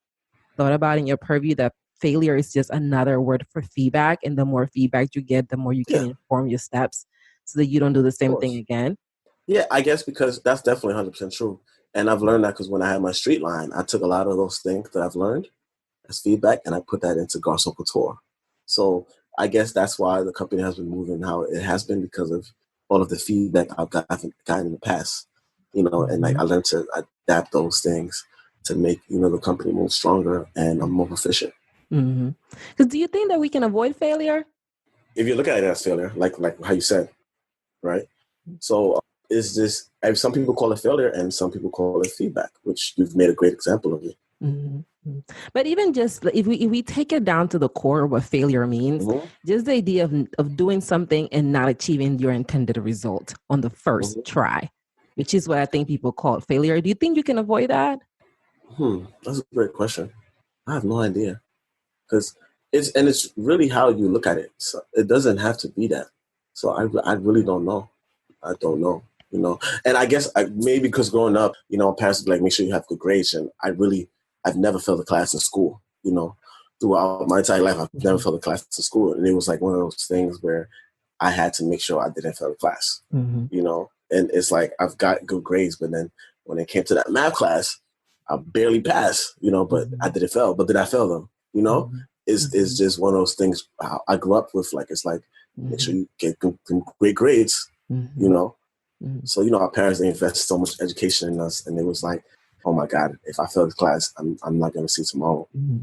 thought about in your purview, that failure is just another word for feedback, and the more feedback you get, the more you can Yeah. inform your steps so that you don't do the Of same thing course. again? Yeah, I guess because that's definitely 100% true. And I've learned that because when I had my street line, I took a lot of those things that I've learned as feedback and I put that into Garçon Couture. So I guess that's why the company has been moving how it has been, because of all of the feedback I've gotten in the past, and like Mm-hmm. I learned to adapt those things to make, the company move stronger and more efficient. Mm-hmm. Because do you think that we can avoid failure? if you look at it as failure, like how you said, right? So it's just some people call it failure and some people call it feedback, which you've made a great example of it. Mm-hmm. But even just if we take it down to the core of what failure means, Mm-hmm. just the idea of doing something and not achieving your intended result on the first Mm-hmm. try, which is what I think people call it failure. Do you think you can avoid that? That's a great question. I have no idea because it's really how you look at it. So it doesn't have to be that. So I really don't know. I don't know. And I guess maybe because growing up, parents would be like, make sure you have good grades, and I've never failed a class in school. Throughout my entire life, I've never failed a class in school, and it was like one of those things where I had to make sure I didn't fail a class. Mm-hmm. And it's like I've got good grades, but then when it came to that math class, I barely passed. But I didn't fail. But did I fail them? Mm-hmm. It's just one of those things I grew up with. Like it's like make sure you get great grades. Mm-hmm. You know, Mm-hmm. so our parents, they invest so much education in us, and it was like, oh my God, if I fail this class, I'm not going to see tomorrow. Mm-hmm.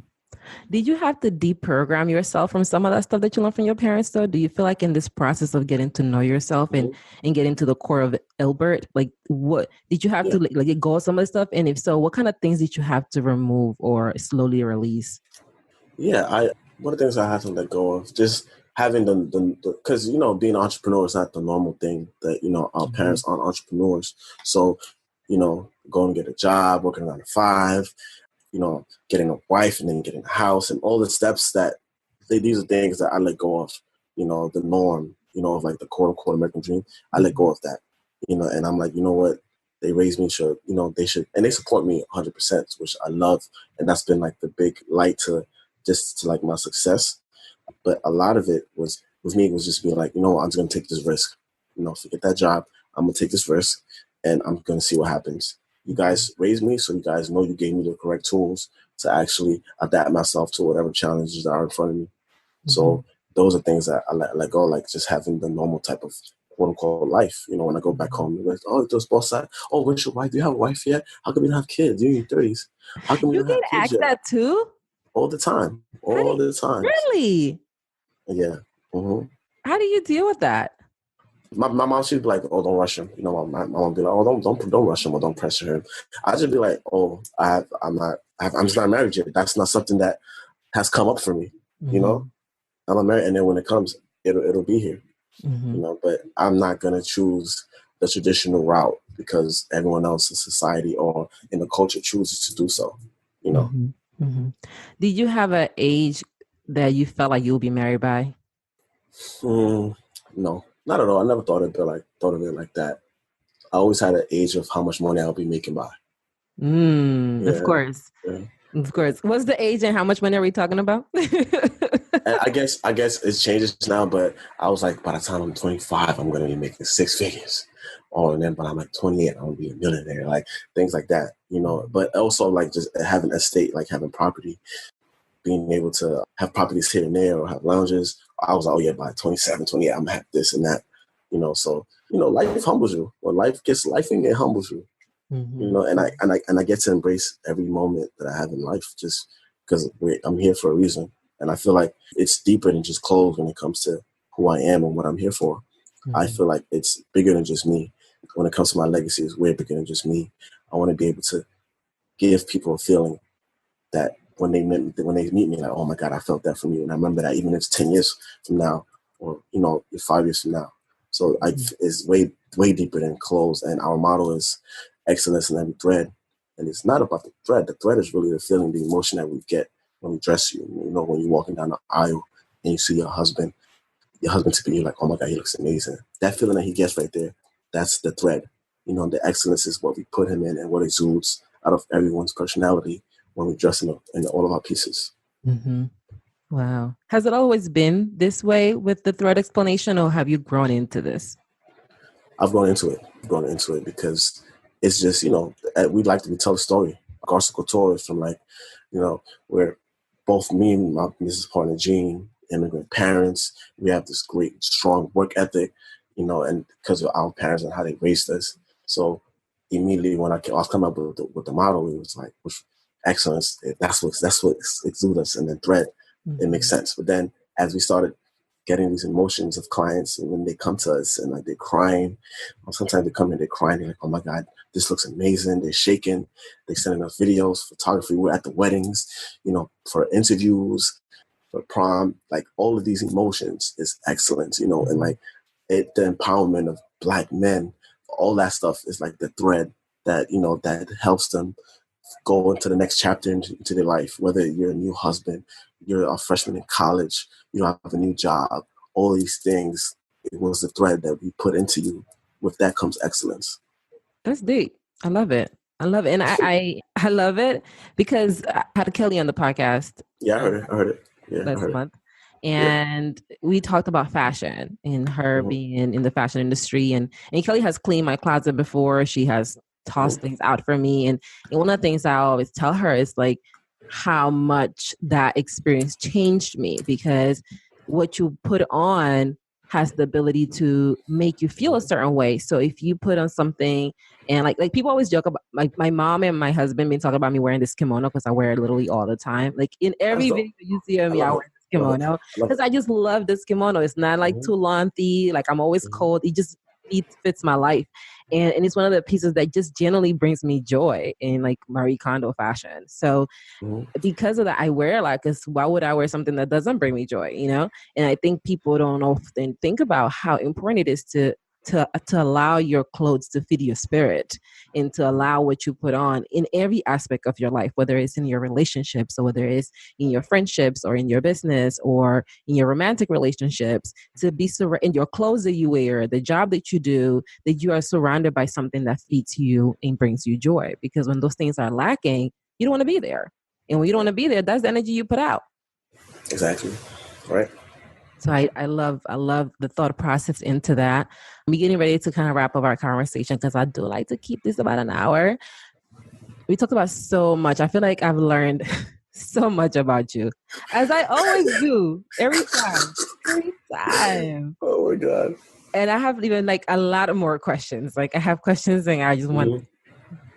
Did you have to deprogram yourself from some of that stuff that you learned from your parents, though? Do you feel like in this process of getting to know yourself and getting to the core of Ilbert, like what did you have to like let go of some of the stuff? And if so, what kind of things did you have to remove or slowly release? Yeah, one of the things I had to let go of just having the because being an entrepreneur is not the normal thing that our parents aren't entrepreneurs. So going to get a job, working 9 to 5, getting a wife and then getting a house and all the steps that these are things that I let go of. The norm. Of like the quote unquote American dream. I let go of that. And I'm like, what? They raised me, sure. They should, and they support me 100%, which I love, and that's been like the big light to like my success. But a lot of it was with me was just being like, I'm just gonna take this risk. Forget that job. I'm gonna take this risk, and I'm gonna see what happens. You guys raised me, so you guys know you gave me the correct tools to actually adapt myself to whatever challenges that are in front of me. So those are things that I let go, like just having the normal type of quote unquote life. When I go back home, like, oh, it was both sides. Oh, where's your wife? Do you have a wife yet? How come you don't have kids? You're in your 30s. How come you You don't can have kids ask yet? that too. All the time. How do All the time. really? Yeah. Mm-hmm. How do you deal with that? My mom, she'd be like, "Oh, don't rush him." My mom would be like, "Oh, don't rush him or don't pressure him." I just be like, "Oh, I'm just not married yet. That's not something that has come up for me. I'm not married, and then when it comes, it'll be here. But I'm not gonna choose the traditional route because everyone else in society or in the culture chooses to do so. Did you have an age that you felt like you'll be married by? No, not at all. I never thought of it like that. I always had an age of how much money I'll be making by. Of Yeah. course. Yeah. Of course. What's the age and how much money are we talking about? And I guess it changes now, but I was like, by the time I'm 25, I'm gonna be making 6 figures. Oh, and then but I'm like 28, I'm gonna be a millionaire, like things like that, But also like just having a state, like having property, being able to have properties here and there or have lounges. I was like, oh yeah, by 27, 28, I'm gonna have this and that, So life humbles you. When life gets lifing, it humbles you. And I get to embrace every moment that I have in life just because I'm here for a reason. And I feel like it's deeper than just clothes when it comes to who I am and what I'm here for. I feel like it's bigger than just me. When it comes to my legacy, it's way bigger than just me. I want to be able to give people a feeling that when they meet me, like, oh my God, I felt that from you. And I remember that even if it's 10 years from now or, 5 years from now. So it's way, way deeper than clothes. And our motto is excellence in every thread. And it's not about the thread. The thread is really the feeling, the emotion that we get when we dress you. When you're walking down the aisle and you see your husband to be like, oh my God, he looks amazing. That feeling that he gets right there, that's the thread. The excellence is what we put him in and what exudes out of everyone's personality when we dress in all of our pieces. Wow. Has it always been this way with the thread explanation, or have you grown into this? I've grown into it because it's just, we'd like to tell a story. Garcia Couture is from like, where both me and my business partner, Jean, immigrant parents, we have this great, strong work ethic, and because of our parents and how they raised us. So immediately when I was coming up with the model, it was like, excellence, that's what exudes us. And then thread, it makes sense. But then as we started getting these emotions of clients, and when they come to us and like they're crying, or sometimes they come in, they're crying, they're like, oh my God, this looks amazing. They're shaking, they're sending us videos, photography. We're at the weddings, for interviews, for prom, like all of these emotions is excellent, and like the empowerment of Black men, all that stuff is like the thread that, that helps them go into the next chapter into their life, whether you're a new husband, you're a freshman in college, you have a new job, all these things, it was the thread that we put into you. With that comes excellence. That's deep. I love it. I love it. And I love it because I had Kelly on the podcast. Yeah, I heard it. Yeah, Last month. And we talked about fashion and her being in the fashion industry. And Kelly has cleaned my closet before. She has tossed things out for me. And one of the things I always tell her is like how much that experience changed me, because what you put on has the ability to make you feel a certain way. So if you put on something, and like people always joke about, like my mom and my husband been talking about me wearing this kimono because I wear it literally all the time. Like in every video you see of me, I wear this kimono because I just love this kimono. It's not like too lengthy. Like I'm always cold. It fits my life. And it's one of the pieces that just generally brings me joy in like Marie Kondo fashion. So because of that, I wear a lot, because why would I wear something that doesn't bring me joy, And I think people don't often think about how important it is to allow your clothes to feed your spirit and to allow what you put on in every aspect of your life, whether it's in your relationships or whether it's in your friendships or in your business or in your romantic relationships, to be in your clothes that you wear, the job that you do, that you are surrounded by something that feeds you and brings you joy. Because when those things are lacking, you don't want to be there. And when you don't want to be there, that's the energy you put out. Exactly. Right. So I love the thought process into that. I'm getting ready to kind of wrap up our conversation because I do like to keep this about an hour. We talked about so much. I feel like I've learned so much about you, as I always do every time. Every time. Oh my God. And I have even like a lot of more questions. Like I have questions and I just want,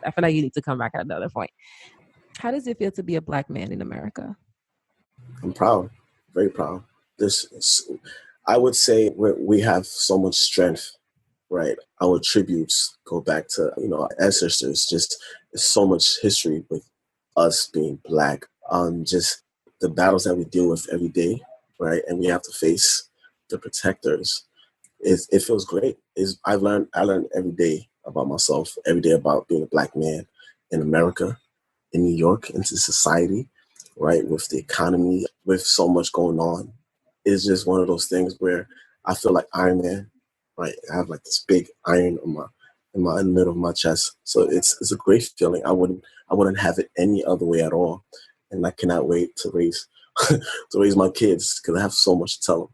I feel like you need to come back at another point. How does it feel to be a Black man in America? I'm proud, very proud. I would say we have so much strength, right? Our tributes go back to, our ancestors. Just so much history with us being Black. Just the battles that we deal with every day, right? And we have to face the protectors. It feels great. I learned every day about myself, every day about being a Black man in America, in New York, into society, right? With the economy, with so much going on. It's just one of those things where I feel like Iron Man, right? I have like this big iron in the middle of my chest. So it's a great feeling. I wouldn't have it any other way at all. And I cannot wait to raise my kids, because I have so much to tell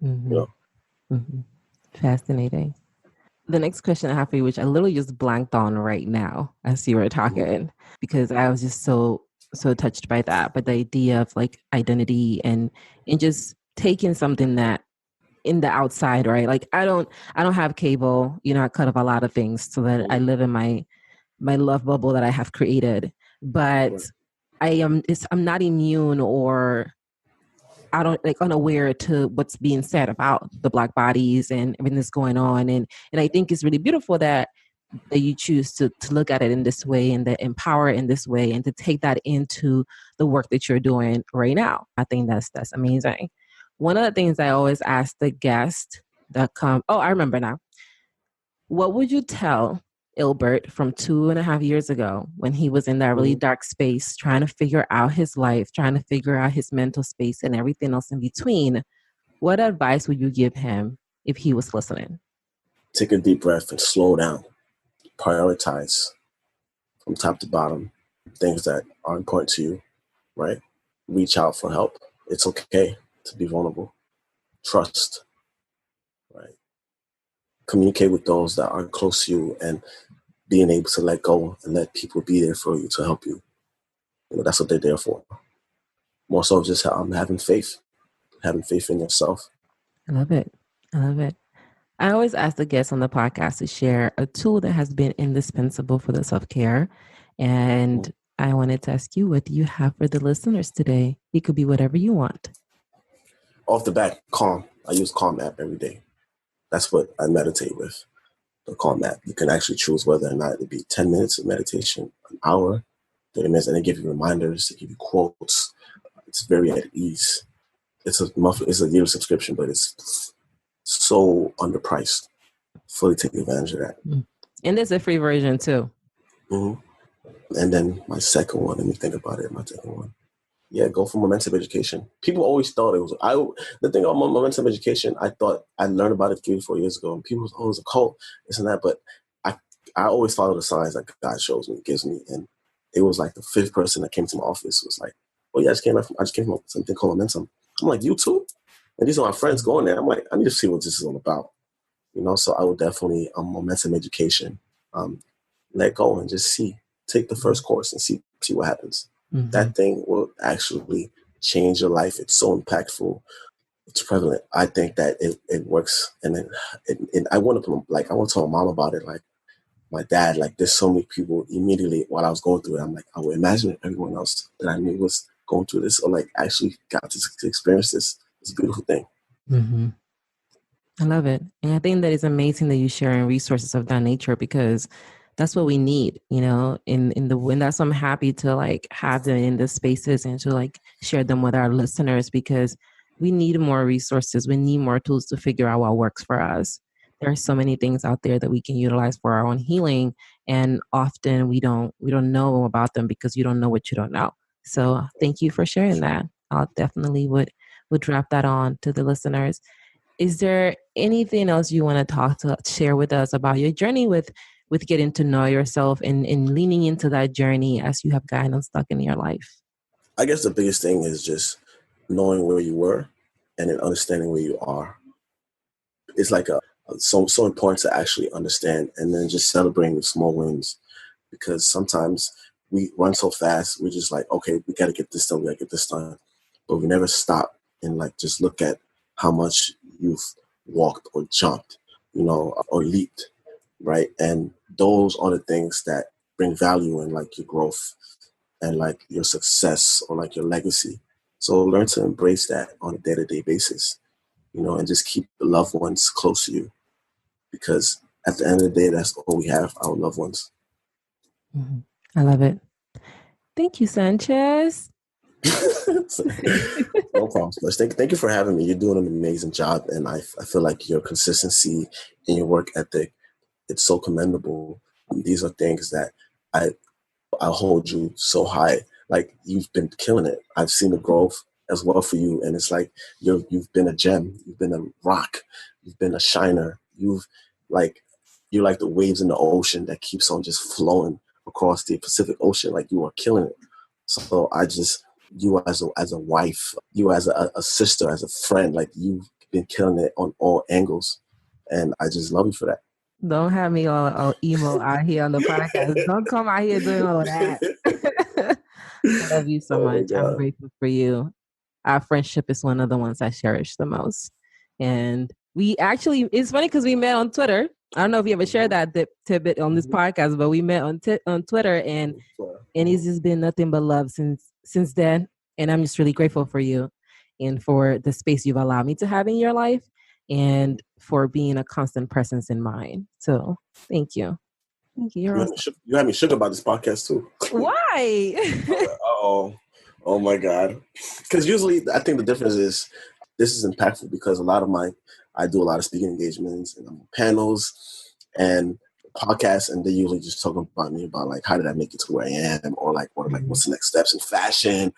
them. Fascinating. The next question I have for you, which I literally just blanked on right now as you were talking, because I was just so touched by that. But the idea of like identity and just taking something that in the outside, right? Like I don't have cable, I cut off a lot of things so that I live in my love bubble that I have created. But I'm not immune, or I don't like unaware to what's being said about the Black bodies and everything that's going on. And I think it's really beautiful that you choose to look at it in this way and to empower it in this way and to take that into the work that you're doing right now. I think that's amazing. One of the things I always ask the guests that come, I remember now. What would you tell Ilbert from 2.5 years ago when he was in that really dark space, trying to figure out his life, trying to figure out his mental space and everything else in between? What advice would you give him if he was listening? Take a deep breath and slow down. Prioritize from top to bottom things that are important to you, right? Reach out for help. It's okay to be vulnerable. Trust, right? Communicate with those that are close to you, and being able to let go and let people be there for you to help you. That's what they're there for. More so just having faith in yourself. I love it. I always ask the guests on the podcast to share a tool that has been indispensable for the self-care. And I wanted to ask you, what do you have for the listeners today? It could be whatever you want. Off the bat, calm. I use Calm app every day. That's what I meditate with. The Calm app. You can actually choose whether or not it be 10 minutes of meditation, an hour, 30 minutes, and they give you reminders, they give you quotes. It's very at ease. It's a yearly subscription, but it's so underpriced. Fully take advantage of that. And there's a free version too. Mm-hmm. And then my second one, let me think about it. My second one. Yeah, go for momentum education. People always thought it was, the thing about momentum education, I thought I learned about it 3 or 4 years ago, and people was, oh, it's a cult, this and that. But I always follow the signs that God shows me, gives me. And it was like the 5th person that came to my office was like, oh yeah, I just came from something called momentum. I'm like, you too? And these are my friends going there. I'm like, I need to see what this is all about. So I would definitely momentum education, let go and just take the first course and see what happens. Mm-hmm. That thing will actually change your life. It's so impactful. It's prevalent. I think that it works. And then I want to tell my mom about it. Like my dad, like there's so many people immediately while I was going through it. I'm like, I would imagine if everyone else that I knew was going through this or like actually got to experience this. It's a beautiful thing. Mm-hmm. I love it. And I think that it's amazing that you sharing resources of that nature, because that's what we need, and that's why I'm happy to like have them in the spaces and to like share them with our listeners, because we need more resources. We need more tools to figure out what works for us. There are so many things out there that we can utilize for our own healing. And often we don't know about them because you don't know what you don't know. So thank you for sharing that. I'll definitely would drop that on to the listeners. Is there anything else you want to share with us about your journey with getting to know yourself and leaning into that journey as you have gotten unstuck in your life? I guess the biggest thing is just knowing where you were and then understanding where you are. It's like so important to actually understand and then just celebrating the small wins, because sometimes we run so fast. We're just like, okay, we got to get this done. But we never stop and like just look at how much you've walked or jumped, or leaped, right? And those are the things that bring value in like your growth and like your success or like your legacy. So learn to embrace that on a day-to-day basis, and just keep the loved ones close to you, because at the end of the day, that's all we have, our loved ones. Mm-hmm. I love it. Thank you, Sanchez. No problem. Thank you for having me. You're doing an amazing job. And I feel like your consistency in your work ethic, it's so commendable. These are things that I hold you so high. Like you've been killing it. I've seen the growth as well for you. And it's like you've been a gem. You've been a rock. You've been a shiner. You're like the waves in the ocean that keeps on just flowing across the Pacific Ocean. Like you are killing it. So you as a wife, you as a sister, as a friend, like you've been killing it on all angles. And I just love you for that. Don't have me all emo out here on the podcast. Don't come out here doing all of that. I love you so much. I'm grateful for you. Our friendship is one of the ones I cherish the most. And it's funny because we met on Twitter. I don't know if you ever shared that tidbit on this podcast, but we met on Twitter, and it's just been nothing but love since then. And I'm just really grateful for you and for the space you've allowed me to have in your life and for being a constant presence in mine. So thank you. Thank you. You had me shook about this podcast too. Why? Oh my God. Because usually I think the difference is this is impactful because I do a lot of speaking engagements and I'm on panels and podcasts, and they usually just talk about me about like, how did I make it to where I am? Or like, what's the next steps in fashion?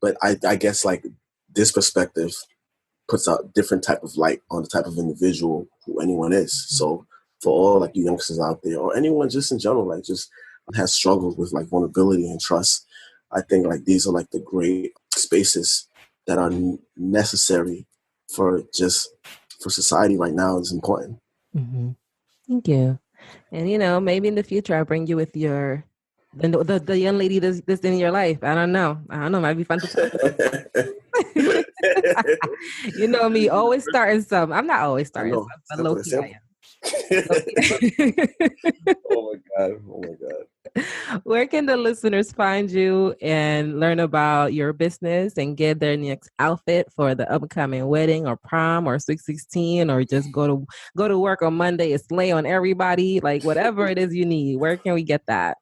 But I guess like this perspective puts a different type of light on the type of individual who anyone is. So for all like you youngsters out there or anyone just in general, like just has struggled with like vulnerability and trust, I think like these are like the great spaces that are necessary for society right now. Is important. Mm-hmm. Thank you. And maybe in the future I'll bring you with the young lady that's in your life. I don't know. Might be fun to talk about. You know me, always starting some. I'm not always starting some, but low-key I am. Oh my God. Where can the listeners find you and learn about your business and get their next outfit for the upcoming wedding or prom or 616, or just go to work on Monday and slay on everybody, like whatever it is you need? Where can we get that?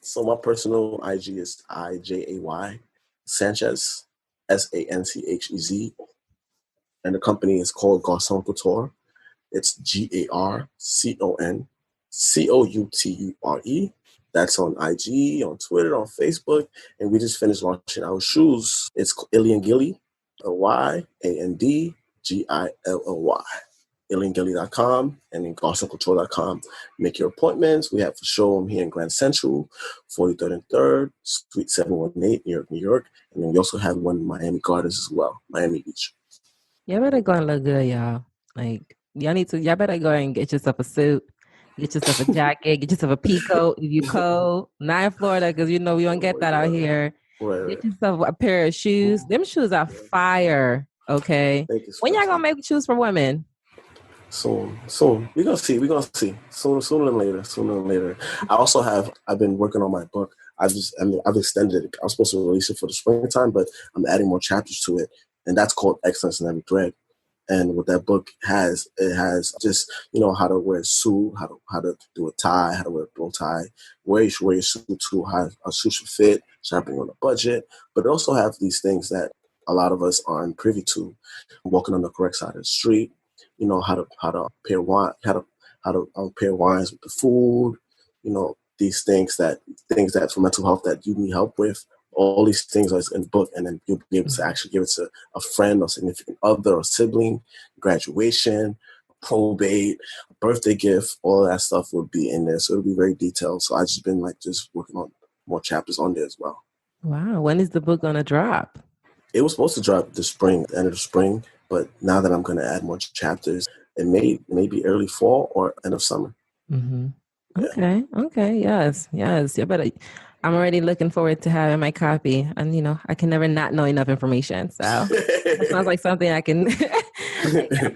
So my personal IG is IJAY Sanchez, Sanchez, and the company is called Garcon Couture. It's GarconCoure. That's on IG, on Twitter, on Facebook, and we just finished launching our shoes. It's Illian Gilly, YANDGILLY, IllianGilly.com, and then GarconCouture.com. Make your appointments. We have a showroom here in Grand Central, 43rd and 3rd, Suite 718, New York, New York, and then we also have one in Miami Gardens as well, Miami Beach. Y'all better go and look good, y'all. Like y'all better go and get yourself a suit, get yourself a jacket, get yourself a peacoat if you cold. Not in Florida, because we don't get that out here. Right. Get yourself a pair of shoes. Them shoes are fire. Okay. Thank you, When y'all gonna make shoes for women? Soon. We're gonna see. Sooner than later. I've been working on my book. I've extended it. I was supposed to release it for the springtime, but I'm adding more chapters to it. And that's called Excellence in Every Thread. And what that book has, it has just, how to wear a suit, how to do a tie, how to wear a bow tie, where you should wear your suit to, how a suit should fit, shopping on a budget. But it also have these things that a lot of us aren't privy to. Walking on the correct side of the street, how to pair wine, how to pair wines with the food, these things that for mental health that you need help with. All these things are in the book, and then you'll be able to actually give it to a friend or significant other or sibling, graduation, probate, birthday gift, all of that stuff will be in there. So it'll be very detailed. So I've just been just working on more chapters on there as well. Wow. When is the book going to drop? It was supposed to drop this spring, end of the spring, but now that I'm going to add more chapters, it may be early fall or end of summer. Mm-hmm. Yeah. Okay. Yes. You better. I'm already looking forward to having my copy, and I can never not know enough information. So that sounds like something I can.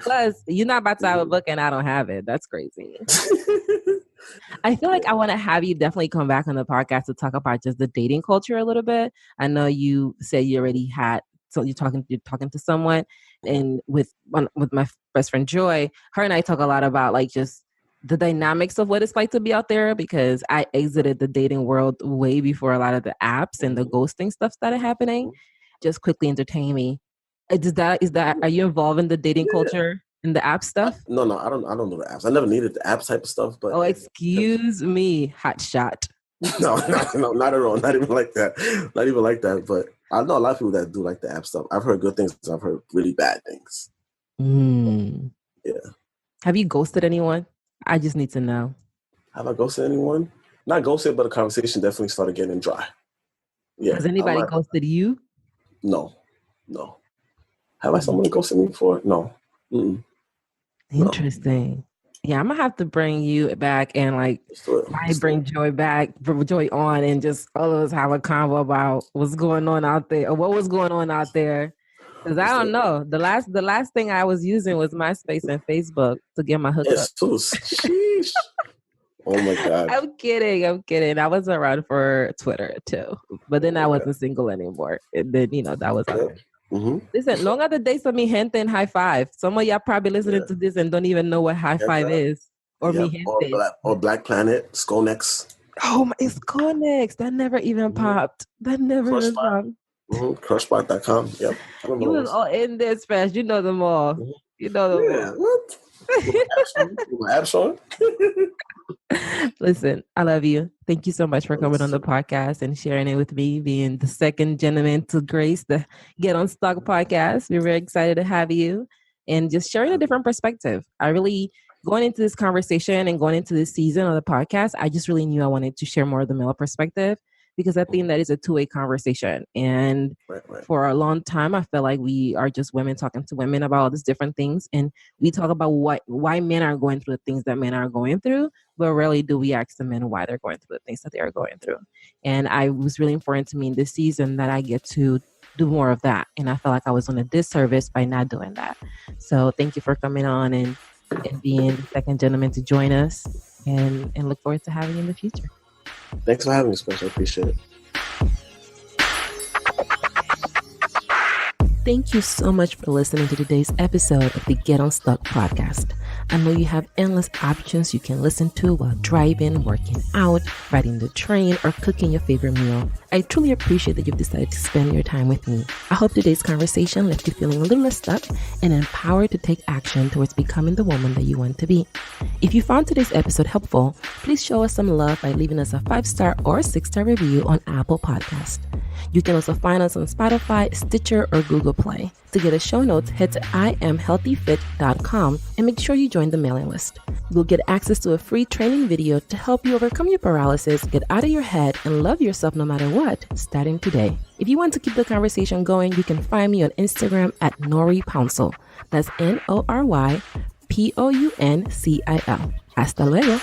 Plus, you're not about to have a book and I don't have it. That's crazy. I feel like I want to have you definitely come back on the podcast to talk about just the dating culture a little bit. I know you said you already had, so you're talking to someone, and with my best friend Joy, her and I talk a lot about just the dynamics of what it's like to be out there, because I exited the dating world way before a lot of the apps and the ghosting stuff started happening. Just quickly entertain me. Are you involved in the dating culture in the app stuff? No, I don't do the apps. I never needed the app type of stuff. But excuse me, hot shot. No, not at all. Not even like that. Not even like that. But I know a lot of people that do like the app stuff. I've heard good things. I've heard really bad things. Yeah. Have you ghosted anyone? I just need to know. Have I ghosted anyone? Not ghosted, but the conversation definitely started getting dry. Yeah. Has anybody ghosted you? No. Have I someone ghosted me before? No. Mm-mm. Interesting. No. Yeah, I'm gonna have to bring you back and bring Joy back, Joy on, and just all of us have a convo about what's going on out there, or what was going on out there. Because I don't know. The last thing I was using was MySpace and Facebook to get my hookup. Sheesh. Oh my God. I'm kidding. I was around for Twitter too, but then I wasn't single anymore. And then that was okay. Mm-hmm. Listen, long other days of mi gente and high five. Some of y'all probably listening to this and don't even know what high five is, or mi gente, or Black Planet, Skonex. Oh, it's Skonex. That never even popped. That never even popped. Crushspot.com. Yep. You was all in this fast. You know them all. Mm-hmm. You know them all. What? My apps on? Listen, I love you. Thank you so much for coming on the podcast and sharing it with me, being the second gentleman to grace the Get Unstuck podcast. We're very excited to have you and just sharing a different perspective. I really, going into this conversation and going into this season of the podcast, I just really knew I wanted to share more of the male perspective, because I think that is a two-way conversation. And for a long time, I felt like we are just women talking to women about all these different things. And we talk about why men are going through the things that men are going through, but rarely do we ask the men why they're going through the things that they are going through. And I was really important to me in this season that I get to do more of that. And I felt like I was on a disservice by not doing that. So thank you for coming on and being the second gentleman to join us, and look forward to having you in the future. Thanks for having me, Spencer. I appreciate it. Thank you so much for listening to today's episode of the Get Unstuck podcast. I know you have endless options you can listen to while driving, working out, riding the train, or cooking your favorite meal. I truly appreciate that you've decided to spend your time with me. I hope today's conversation left you feeling a little less stuck and empowered to take action towards becoming the woman that you want to be. If you found today's episode helpful, please show us some love by leaving us a 5-star or 6-star review on Apple Podcasts. You can also find us on Spotify, Stitcher, or Google Play. To get the show notes, head to IamHealthyFit.com and make sure you join the mailing list. You'll get access to a free training video to help you overcome your paralysis, get out of your head, and love yourself no matter what, starting today. If you want to keep the conversation going, you can find me on Instagram at Nori Pouncil. That's NORYPOUNCIL. Hasta luego.